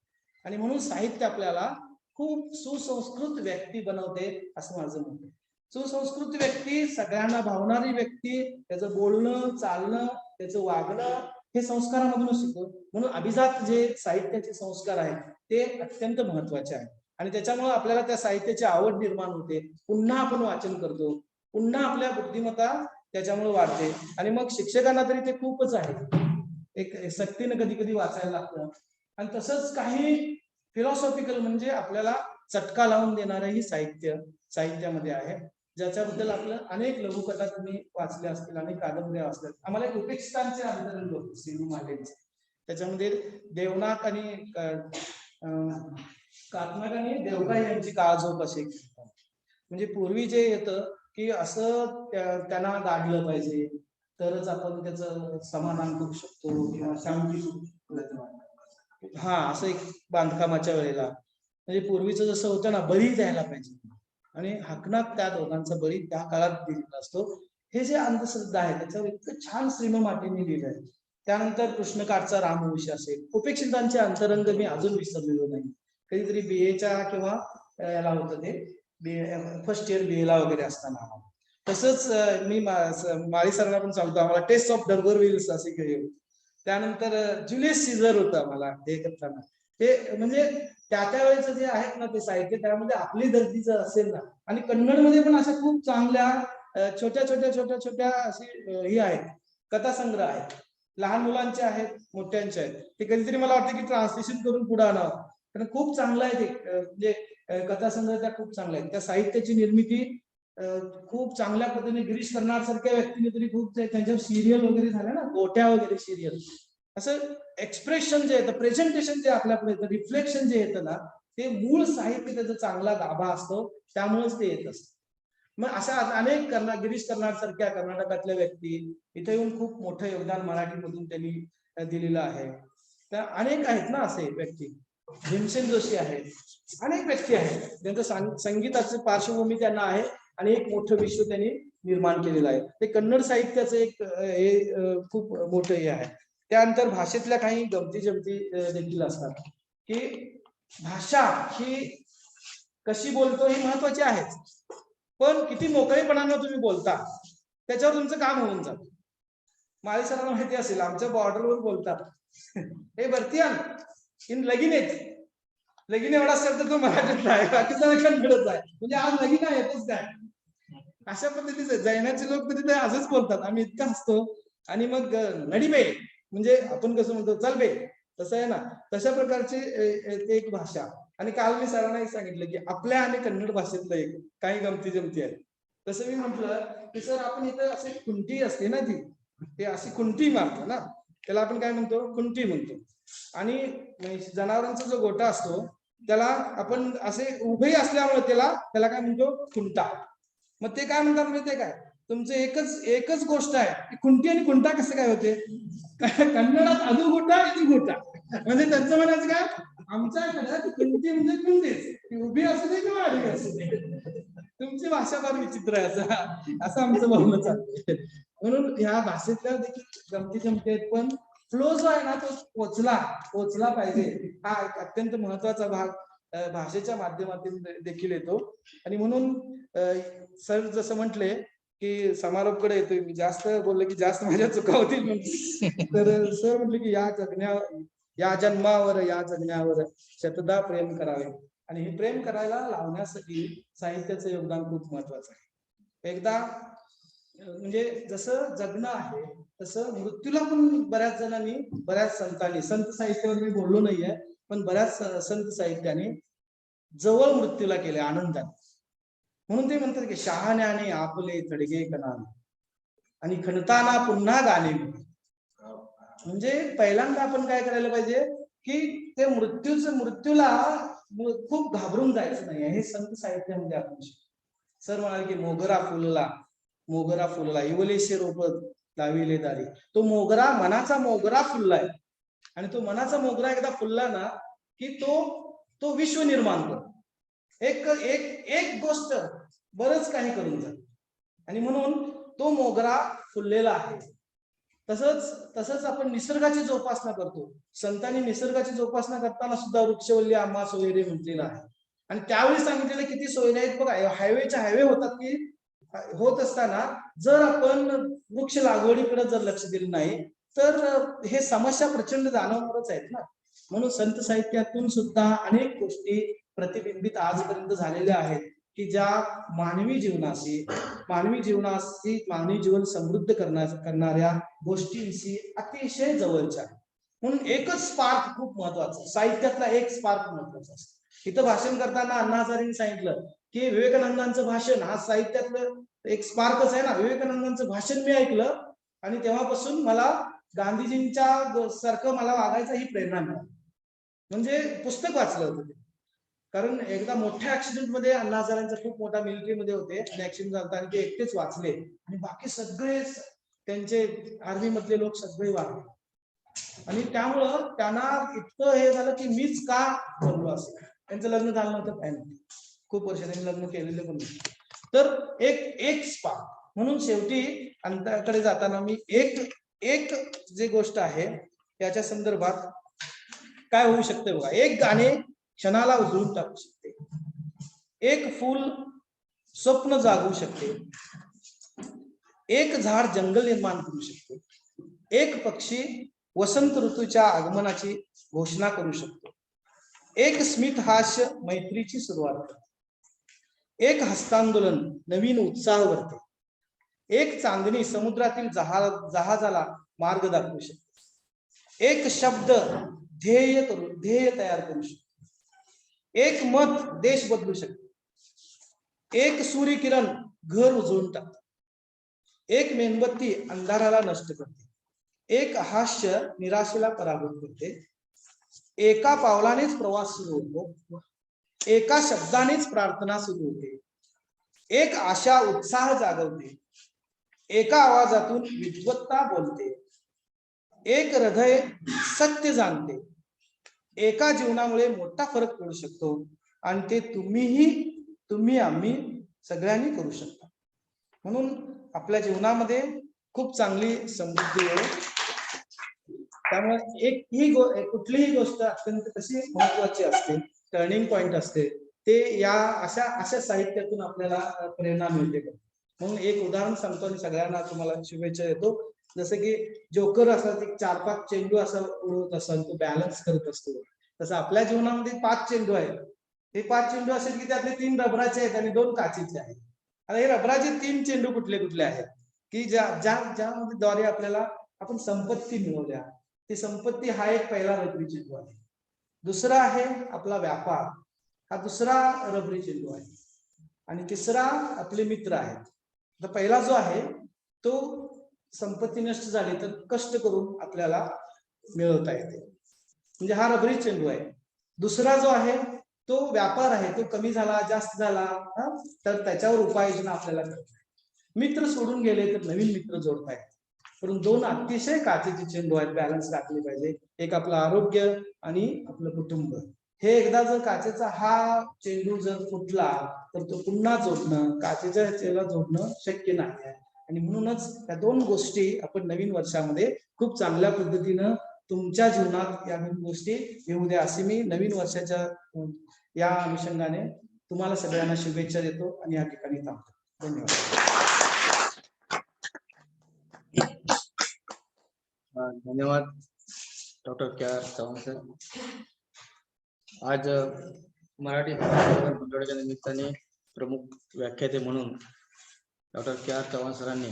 आणि म्हणून साहित्य आपल्याला खूप सुसंस्कृत व्यक्ती बनवते असं माझं मत आहे. सुसंस्कृत व्यक्ती, सगळ्यांना भावणारी व्यक्ती, त्याचं बोलणं, चालणं, त्याचं वागणं हे संस्कारामधूनच शिकतो. म्हणून अभिजात जे साहित्याचे संस्कार आहेत ते अत्यंत महत्वाचे आहेत. आणि त्याच्यामुळे आपल्याला त्या साहित्याची आवड निर्माण होते, पुन्हा आपण वाचन करतो, पुन्हा आपल्या बुद्धिमत्ता त्याच्यामुळे वाढते. आणि मग शिक्षकांना तरी ते खूपच आहे, एक सक्तीनं कधी कधी वाचायला लागतं. आणि तसंच काही फिलॉसॉफिकल म्हणजे आपल्याला चटका लावून देणारंही साहित्यामध्ये आहे, ज्याच्याबद्दल आपलं अनेक लघुकथा तुम्ही वाचल्या असतील, अनेक कादंबऱ्या वाचल्या. आम्हाला एक उपेक्षितांचे अंतरंग होतं श्रीनू मालेंचं, त्याच्यामध्ये देवनाथ आणि कात्नाक आणि देवका यांची काळझोप असे. म्हणजे पूर्वी जे येतं की असं त्यांना गाडलं पाहिजे तरच आपण त्याचं समाधान करू शकतो किंवा शांती. हा, असं एक बांधकामाच्या वेळेला म्हणजे पूर्वीचं जसं होतं ना, बळी द्यायला पाहिजे, आणि हकनात त्या दोघांचा बळी त्या काळात दिलेला असतो. हे जे अंधश्रद्धा आहे त्याच्यावर इतकं छान श्रीम माटेंनी लिहिलंय. त्यानंतर कृष्णकाठचा रामवंश असेल, उपेक्षितांचे अंतरंग मी अजून विसरलेलो नाही. कधीतरी बीएच्या किंवा याला होतं ते फर्स्ट इयर बीएला वगैरे असताना. तसंच मी माळी सरांना पण सांगतो, आम्हाला टेस्ट ऑफ डर्बरविल्स असे खेळ. त्यानंतर ज्युलियस सीझर होतं आम्हाला हे करताना. ते म्हणजे त्या वेळेचं जे आहेत ना ते साहित्य, त्यामध्ये आपली दर्दीचं असेल ना. आणि कन्नडमध्ये पण अशा खूप चांगल्या छोट्या छोट्या छोट्या छोट्या असे ही आहेत, कथासंग्रह आहेत, लहान मुलांचे आहेत, मोठ्यांचे आहेत. ते कधीतरी मला वाटतं की ट्रान्सलेशन करून पुढे आणावं, कारण खूप चांगलं आहे ते. म्हणजे कथासंग्रह त्या खूप चांगल्या आहेत. त्या साहित्याची निर्मिती खूप चांगल्या पद्धतीने गिरीश कर्नाड सारख्या व्यक्तीने तरी खूप त्यांच्यावर सिरियल वगैरे झाल्या ना, गोट्या वगैरे सिरियल. असं एक्सप्रेशन जे येतं, प्रेझेंटेशन जे आपल्याकडे येतं, रिफ्लेक्शन जे येतं ना, ते मूळ साहित्य त्याचा चांगला गाभा असतो, त्यामुळेच ते येत असतं. मग अशा अनेक गिरीश कर्नाड सारख्या कर्नाटकातल्या व्यक्ती इथे येऊन खूप मोठं योगदान मराठीमधून त्यांनी दिलेलं आहे. त्या अनेक आहेत ना असे व्यक्ती, भीमसेन जोशी आहेत, अनेक व्यक्ती आहेत ज्यांचं संगीताची पार्श्वभूमी त्यांना आहे आणि एक मोठं विश्व त्यांनी निर्माण केलेलं आहे. ते कन्नड साहित्याचं एक हे खूप मोठं हे आहे. त्यानंतर भाषेतल्या काही गमती जमती देखील असतात की भाषा ही कशी बोलतो ही महत्वाची आहे, पण किती मोकळेपणानं तुम्ही बोलता त्याच्यावर तुमचं काम होऊन जातं. माळी सरांना माहिती असेल, आमच्या बॉर्डरवर बोलतात हे भरतीयान इन लगीन एवढा शब्द तो मराठीत आहे, बाकीचा कन्नडच आहे. म्हणजे आज लगीन येतच काय, अशा पद्धतीचं जैनाचे लोक तर तिथे असंच बोलतात, आम्ही इतकं हसतो. आणि मग नडी बे म्हणजे आपण कसं म्हणतो चल बे, तसं आहे ना, तशा प्रकारची ते एक भाषा. आणि काल मी सरांना एक सांगितलं की आपल्या आणि कन्नड भाषेतलं एक काही गमती जमती आहेत. तसं मी म्हटलं की सर आपण इथं असे खुंटी असते ना, ती ते अशी खुंटी मारतो ना, त्याला आपण काय म्हणतो, खुंटी म्हणतो. आणि जनावरांचा जो गोठा असतो त्याला आपण असे उभे असल्यामुळे त्याला त्याला काय म्हणतो, खुंटा. मग ते काय म्हणतात माहितीये काय, तुमचं एकच गोष्ट आहे की खुंटी आणि खुंटा कसं काय होते. कन्नडात अधुगुटा इधुगुटा, म्हणजे त्यांचं म्हणायचं काय, आमच्याकडे खुंटी म्हणजे खुंटीच, ती उभी असू दे किंवा आडवी असू दे. तुमची भाषा फार विचित्र आहे, असं आमचं बोलणं चाललंय. म्हणून ह्या भाषेतल्या देखील गमती जमती आहेत, पण फ्लो जो आहे ना तो पोचला पाहिजे. हा एक अत्यंत महत्वाचा भाग भाषेच्या माध्यमातून देखील येतो. आणि म्हणून सर जसं म्हटले की समारोपकडे येतोय, मी जास्त बोललो की जास्त माझ्या चुका होतील म्हणून. तर सर म्हटले की या जन्मावर या जगण्यावर शतदा प्रेम करावे. आणि हे प्रेम करायला लावण्यासाठी साहित्याचं योगदान खूप महत्वाचं आहे. एकदा म्हणजे जसं जगणं आहे तसं मृत्यूला पण बऱ्याच जणांनी, बऱ्याच संतांनी, संत साहित्यावर मी बोललो नाहीये, पण बऱ्याच संत साहित्याने जवळ मृत्यूला केले आनंदाने. म्हणून ते म्हणतात की शहाण्याने आपले तडगे कणाने आणि खणताना पुन्हा गाणे. म्हणजे पहिल्यांदा आपण काय करायला पाहिजे की ते मृत्यूला खूप घाबरून जायचं नाही. हे संत साहित्यामध्ये आपण सर म्हणाले की मोगरा फुलला इवलेशे रोप लाविले दारी. तो मोगरा, मनाचा मोगरा फुललाय, आणि तो मनाचा मोगरा एकदा फुलला ना की तो विश्व निर्माण करतो. एक एक एक गोष्ट बरंच काही करून जात. आणि म्हणून तो मोगरा फुललेला आहे. तसंच आपण निसर्गाची जोपासना करतो. संतांनी निसर्गाची जोपासना करताना सुद्धा वृक्षवल्ली आम्हा सोयरे म्हटलेलं आहे. आणि त्यावेळी सांगितलेलं किती सोयरे आहेत बघा. हायवे होतात की होत असताना जर आपण वृक्ष लागवडीकडे जर लक्ष दिलं नाही तर हे समस्या प्रचंड जाणवणारच आहेत ना. म्हणून संत साहित्यातून सुद्धा अनेक गोष्टी प्रतिबिंबित आजपर्यंत झालेल्या आहेत की ज्या मानवी जीवन समृद्ध करणाऱ्या गोष्टींशी अतिशय जवळच्या. म्हणून एकच स्पार्क खूप महत्वाचा, साहित्यातला एक स्पार्क महत्वाचा असतो. इथं भाषण करताना अण्णा हजारेंनी सांगितलं की विवेकानंदांचं भाषण हा साहित्यातलं एक स्पार्कच आहे ना. विवेकानंदांचं भाषण मी ऐकलं आणि तेव्हापासून मला गांधीजींच्या सारखं मला वागायचं ही प्रेरणा मिळाली. म्हणजे पुस्तक वाचलं होतं ते. कारण एकदा मोठ्या ऍक्सिडेंट मध्ये अण्णा हजारेंचा खूप मोठा मिलिटरीमध्ये होते आणि ऍक्सिडेंट झाला आणि ते एकटेच वाचले आणि बाकी सगळे त्यांचे आर्मी मधले लोक सगळे वाचले. आणि त्यामुळं त्यांना इतकं हे झालं की मीच का बोललो असं. त्यांचं लग्न झालं नव्हतं, काय नाही, खूप वर्ष त्यांनी लग्न केलेलं पण नाही. तर एक स्पार्क म्हणून शेवटी अंताकडे जाताना मी एक जे गोष्ट आहे याच्या संदर्भात काय होऊ शकते बघा. एक गाणे क्षणाला उजळून टाकू शकते, एक फूल स्वप्न जागू शकते, एक झाड जंगल निर्माण करू शकते, एक पक्षी वसंत ऋतूच्या आगमनाची घोषणा करू शकतो, एक स्मित हास्य मैत्रीची सुरुवात करते, एक हस्तांदोलन नवीन उत्साह भरते, एक चांदणी समुद्रातील जहाजाला मार्ग दाखवू शकते, एक शब्द ध्येय तयार करू शकतो, एक मत देश बदलू शकते, एक सूर्यकिरण घर उजळून टाकते, एक मेणबत्ती अंधाराला नष्ट करते, एक हास्य निराशेला पराभूत करते, एका पावलानेच प्रवास सुरू होतो, एका शब्दानेच प्रार्थना सुरू होते, एक आशा उत्साह जागवते, एका आवाजातून विद्वत्ता बोलते, एक हृदय सत्य जाणते, एका जीवनामुळे मोठा फरक पडू शकतो आणि ते तुम्ही आम्ही सगळ्यांनी करू शकतो. म्हणून आपल्या जीवनामध्ये खूप चांगली समृद्धी आहे. त्यामुळे कुठलीही गोष्ट अत्यंत कशी महत्वाची असते, टर्निंग पॉइंट असते, ते या अशा साहित्यातून आपल्याला प्रेरणा मिळते. म्हणून एक उदाहरण सांगतो आणि सगळ्यांना तुम्हाला शुभेच्छा देतो. जसं की जोकर असतात, एक 4-5 चेंडू असं उडवत असतात, तो बॅलन्स करत असतो. तसं आपल्या जीवनामध्ये 5 चेंडू आहेत. हे 5 चेंडू असेल की त्यातले 3 रबराचे आहेत आणि 2 काचेचे आहेत. आता हे रबराचे 3 चेंडू कुठले कुठले आहेत की ज्यामध्ये द्वारे आपल्याला आपण संपत्ती मिळवल्या. ती संपत्ती हा एक पहिला रबरी चेंडू आहे. दुसरा आहे आपला व्यापार, हा दुसरा रबरी चेंडू आहे. आणि तिसरा आपले मित्र आहेत. तर पहिला जो आहे तो संपत्ती नष्ट झाली तर कष्ट करून आपल्याला मिळवता येते, म्हणजे हा रबरी चेंडू आहे. दुसरा जो आहे तो व्यापार आहे, तो कमी झाला जास्त झाला तर त्याच्यावर उपाययोजना आपल्याला करता येते. मित्र सोडून गेले तर नवीन मित्र जोडता येतात. परंतु 2 अतिशय काचेचे चेंडू आहेत, बॅलन्स राखले पाहिजे. एक आपलं आरोग्य आणि आपलं कुटुंब. हे एकदा जर काचेचा हा चेंडू जर फुटला तर तो पुन्हा जोडणं, काचेच्या ह्याला जोडणं शक्य नाही आहे. आणि म्हणूनच या 2 गोष्टी आपण नवीन वर्षामध्ये खूप चांगल्या पद्धतीनं तुमच्या जीवनात या 2 गोष्टी येऊ द्या असे मी नवीन वर्षाच्या या अनुषंगाने तुम्हाला सगळ्यांना शुभेच्छा देतो आणि या ठिकाणी थांबतो. धन्यवाद. धन्यवाद डॉक्टर के.आर. चव्हाण सर. आज मराठी भाषा मंडळाच्या निमित्ताने प्रमुख व्याख्याते म्हणून डॉक्टर के.आर. चव्हाण सरांनी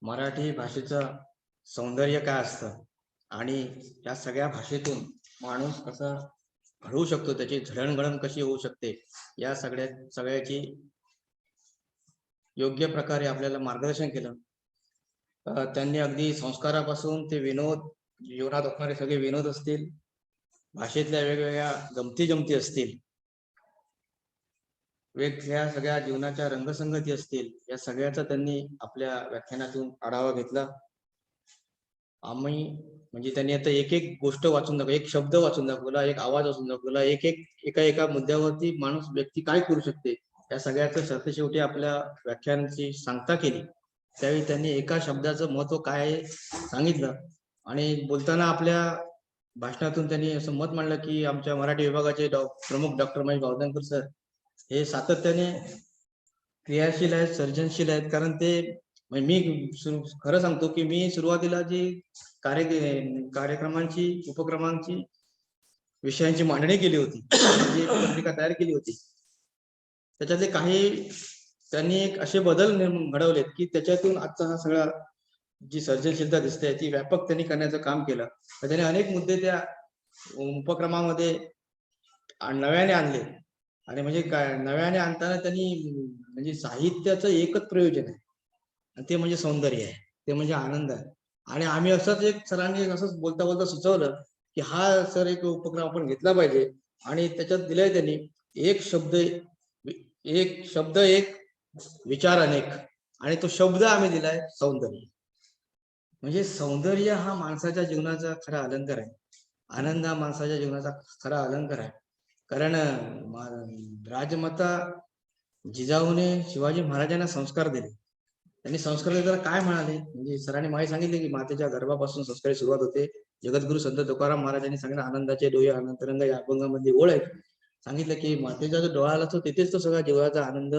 मराठी भाषेचं सौंदर्य काय असतं आणि या सगळ्या भाषेतून माणूस कसा घडवू शकतो, त्याची जडणघडण कशी होऊ शकते, या सगळ्याची योग्य प्रकारे आपल्याला मार्गदर्शन केलं. त्यांनी अगदी संस्कारापासून ते विनोद, जीवनात असणारे सगळे विनोद असतील, भाषेतल्या वेगवेगळ्या गमती जमती असतील, वेगवेगळ्या सगळ्या जीवनाच्या रंगसंगती असतील, या सगळ्याचा त्यांनी आपल्या व्याख्यानातून आढावा घेतला. आम्ही म्हणजे त्यांनी आता एक एक गोष्ट वाचून दाखवला, एक शब्द वाचून दाखवला, एक आवाज वाचून दाखवला, एका मुद्द्यावरती माणूस व्यक्ती काय करू शकते, या सगळ्याचं सरतेशेवटी आपल्या व्याख्यानाची सांगता केली. त्यावेळी त्यांनी एका शब्दाचं महत्व काय आहे सांगितलं. आणि बोलताना आपल्या भाषणातून त्यांनी असं मत मांडलं की आमच्या मराठी विभागाचे प्रमुख डॉक्टर महेश बावधनकर सर हे सातत्याने क्रियाशील आहेत, सर्जनशील आहेत. कारण ते मी खरं सांगतो की मी सुरुवातीला जी कार्यक्रमांची, उपक्रमांची, विषयांची मांडणी केली होती, जी पत्रिका तयार केली होती, त्याच्यातले काही त्यांनी एक असे बदल घडवलेत की त्याच्यातून आजचा हा सगळा जी सर्जनशीलता दिसते ती व्यापक त्यांनी करण्याचं काम केलं. तर त्यांनी अनेक मुद्दे त्या उपक्रमामध्ये नव्याने आणले. आणि म्हणजे काय नव्याने आणताना त्यांनी म्हणजे साहित्याचं एकच प्रयोजन आहे, ते म्हणजे सौंदर्य आहे, ते म्हणजे आनंद आहे. आणि आम्ही असंच एक सरांनी असंच बोलता बोलता सुचवलं की हा सर एक उपक्रम आपण घेतला पाहिजे. आणि त्याच्यात दिलंय त्यांनी एक शब्द एक विचार अनेक, आणि तो शब्द आम्ही दिलाय सौंदर्य. म्हणजे सौंदर्य हा माणसाच्या जीवनाचा खरा अलंकार आहे, आनंद हा माणसाच्या जीवनाचा खरा अलंकार आहे. कारण राजमाता जिजाऊने शिवाजी महाराजांना संस्कार दिले. त्यांनी संस्कार देताना काय म्हणाले, म्हणजे सरांनी माहिती सांगितले की मातेच्या गर्भापासून संस्काराची सुरुवात होते. जगद्गुरु संत तुकाराम महाराजांनी सांगितलं आनंदाचे डोळे अनंतरंग या अभंगामध्ये ओळ आहे. सांगितलं की मातेचा जो डोळा असतो तिथेच तो सगळा जीवाचा आनंद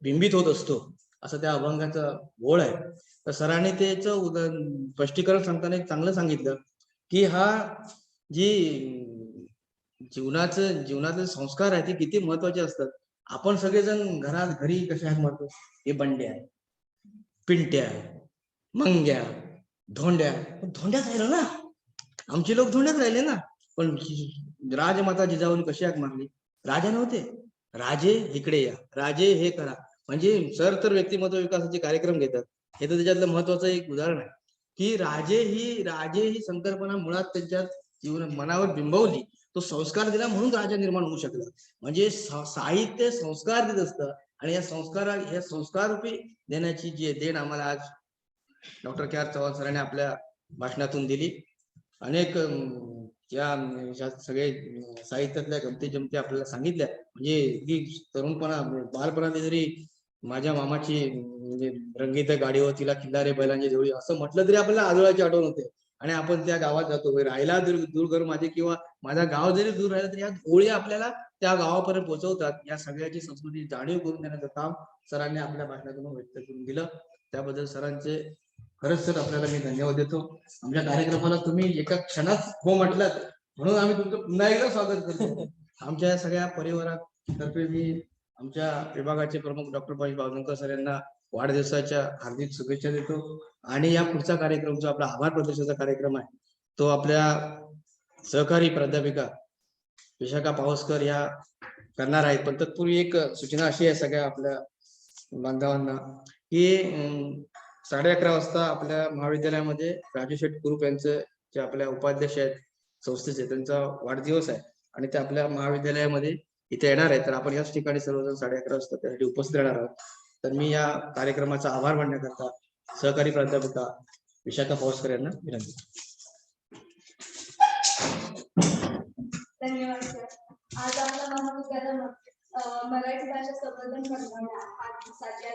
बिंबित होत असतो, असं त्या अभंगाचा ओळ आहे. तर सरांनी त्याचं स्पष्टीकरण सांगताना एक चांगलं सांगितलं की हा जी जीवनातले संस्कार आहे ते किती महत्वाचे असतात. आपण सगळेजण घरी कसे आहेत म्हणतो, हे बंड्या, पिंट्या, मंग्या, धोंड्या राहिलं ना, आमचे लोक धोंड्यात राहिले ना. पण राजमाता जिजाऊन कशी हाक मारली, राजा नव्हते, राजे इकडे या, राजे हे करा. म्हणजे सर तर व्यक्तिमत्व विकासाचे कार्यक्रम घेतात, हे तर त्याच्यातलं महत्वाचं एक उदाहरण आहे की राजे ही संकल्पना मुळात त्यांच्या जीवन मनावर बिंबवली, तो संस्कार दिला म्हणून राजा निर्माण होऊ शकला. म्हणजे साहित्य संस्कार देत असतं, आणि या संस्कार रूपी देण्याची जी देण आम्हाला आज डॉक्टर के.आर. चव्हाण सरांनी आपल्या भाषणातून दिली. अनेक या सगळे साहित्यातल्या गमती जमती आपल्याला सांगितल्या. म्हणजे की तरुणपणा बालपणात जरी माझ्या मामाची म्हणजे रंगीत गाडीवर तिला खिल्लारे बैलांची जोडी असं म्हटलं तरी आपल्याला आजोळाची आठवण होते. आणि आपण त्या गावात जातो, राहायला दूर घर माझे किंवा माझा गाव जरी दूर राहिलं तरी या ओळी आपल्याला त्या गावापर्यंत पोहोचवतात. या सगळ्याची संस्कृती जाणीव करून देण्याचं काम सरांनी आपल्या भाषणातून व्यक्त करून दिलं. त्याबद्दल सरांचे खरंच सर आपल्याला मी धन्यवाद देतो. आमच्या कार्यक्रमाला तुम्ही एका क्षणात हो म्हटलात म्हणून आम्ही तुमचं पुन्हा एकदा स्वागत करतो. आमच्या सगळ्या परिवारातर्फे मी आमच्या विभागाचे प्रमुख डॉक्टर महेश बावधनकर सर यांना वाढदिवसाच्या हार्दिक शुभेच्छा देतो. आणि या पुढचा कार्यक्रम जो आपला आभार प्रदर्शनाचा कार्यक्रम आहे तो आपल्या सहकारी प्राध्यापिका विशाखा पावसकर या करणार आहेत. पण तत्पूर्वी एक सूचना अशी आहे सगळ्या आपल्या बांधवांना की 11:30 वाजता आपल्या महाविद्यालयामध्ये राजू शेठ ग्रुप यांचे जे आपल्या उपाध्यक्ष आहेत संस्थेचे त्यांचा वाढदिवस आहे आणि ते आपल्या महाविद्यालयामध्ये इथे येणार आहे. तर आपण याच ठिकाणी सर्वजण 11:30 वाजता त्यासाठी उपस्थित राहणार आहोत. तर मी या कार्यक्रमाचा आभार मानण्याकरता सहकारी प्राध्यापिका विशाखा पावसकर यांना विनंती. धन्यवाद सर. आज आपल्या महाविद्यालयामध्ये मराठी भाषा संवर्धन करणाऱ्या 5 दिवसाची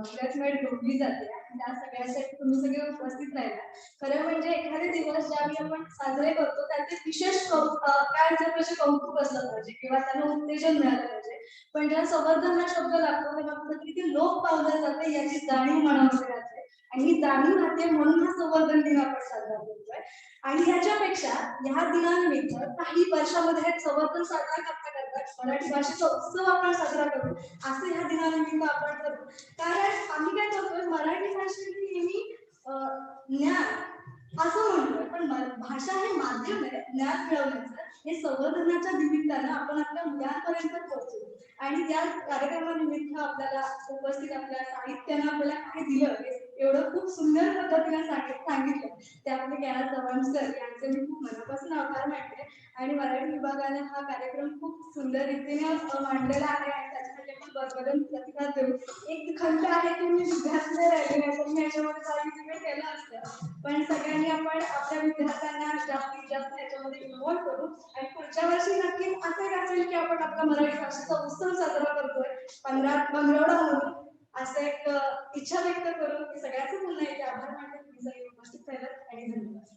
क्लासमेट ठेवली जाते आणि त्या सगळ्यासाठी तुम्ही सगळे उपस्थित राहिला. खरं म्हणजे एखादे दिवस ज्यावेळी आपण साजरे करतो त्याचे विशेष काय त्याचे कौतुक असलं पाहिजे किंवा त्यांना उत्तेजन मिळालं पाहिजे. पण जेव्हा संवर्धन हा शब्द लागतो तेव्हा कुठेतरी ते लोप पावलं जाते याची जाणीव मनामध्ये राहते आणि ही जाणीव राहते म्हणून हा संवर्धन दिन आपण साजरा करतोय. आणि ह्याच्यापेक्षा ह्या दिनानिमित्त काही वर्षामध्ये हे संवर्धन साजरा करता मराठी भाषेचा उत्सव आपण साजरा करू असं ह्या दिनानिमित्त आपण करू. कारण आम्ही काय करतोय मराठी भाषेची नेहमी ज्ञान असं म्हणतोय पण भाषा हे माध्यम आहे ज्ञान मिळवण्याचं. हे संवर्धनाच्या निमित्तानं आपण आपल्या मुलांपर्यंत पोहोचू आणि त्या कार्यक्रमानिमित्त आपल्याला उपस्थित आपल्या साहित्यानं आपल्याला काय दिलं एवढं खूप सुंदर पद्धतीने सांगितलं त्यामध्ये ज्ञाना चव्हाण सर यांचे मी खूप मनापासून आभार मानते. आणि मराठी विभागाने हा कार्यक्रम खूप सुंदर रीतीने मांडलेला आहे आणि त्याच्यासाठी आपण भरभरून प्रतिसाद देऊ. एक खंत आहे की मी विद्यार्थी राहिले नाही तर मी याच्यामध्ये पार्टिसिपेट केलं असतं. पण सगळ्यांनी आपण आपल्या विद्यार्थ्यांना जास्तीत जास्त याच्यामध्ये इन्व्हॉल्व करू आणि पुढच्या वर्षी नक्कीच असं असेल की आपण आपला मराठी भाषेचा उत्सव साजरा करतोय 15 म्हणून असं एक इच्छा व्यक्त करून की सगळ्यांचे पुन्हा एक आभार मानते. तुम्ही सगळे उपस्थित राहिलात आणि धन्यवाद.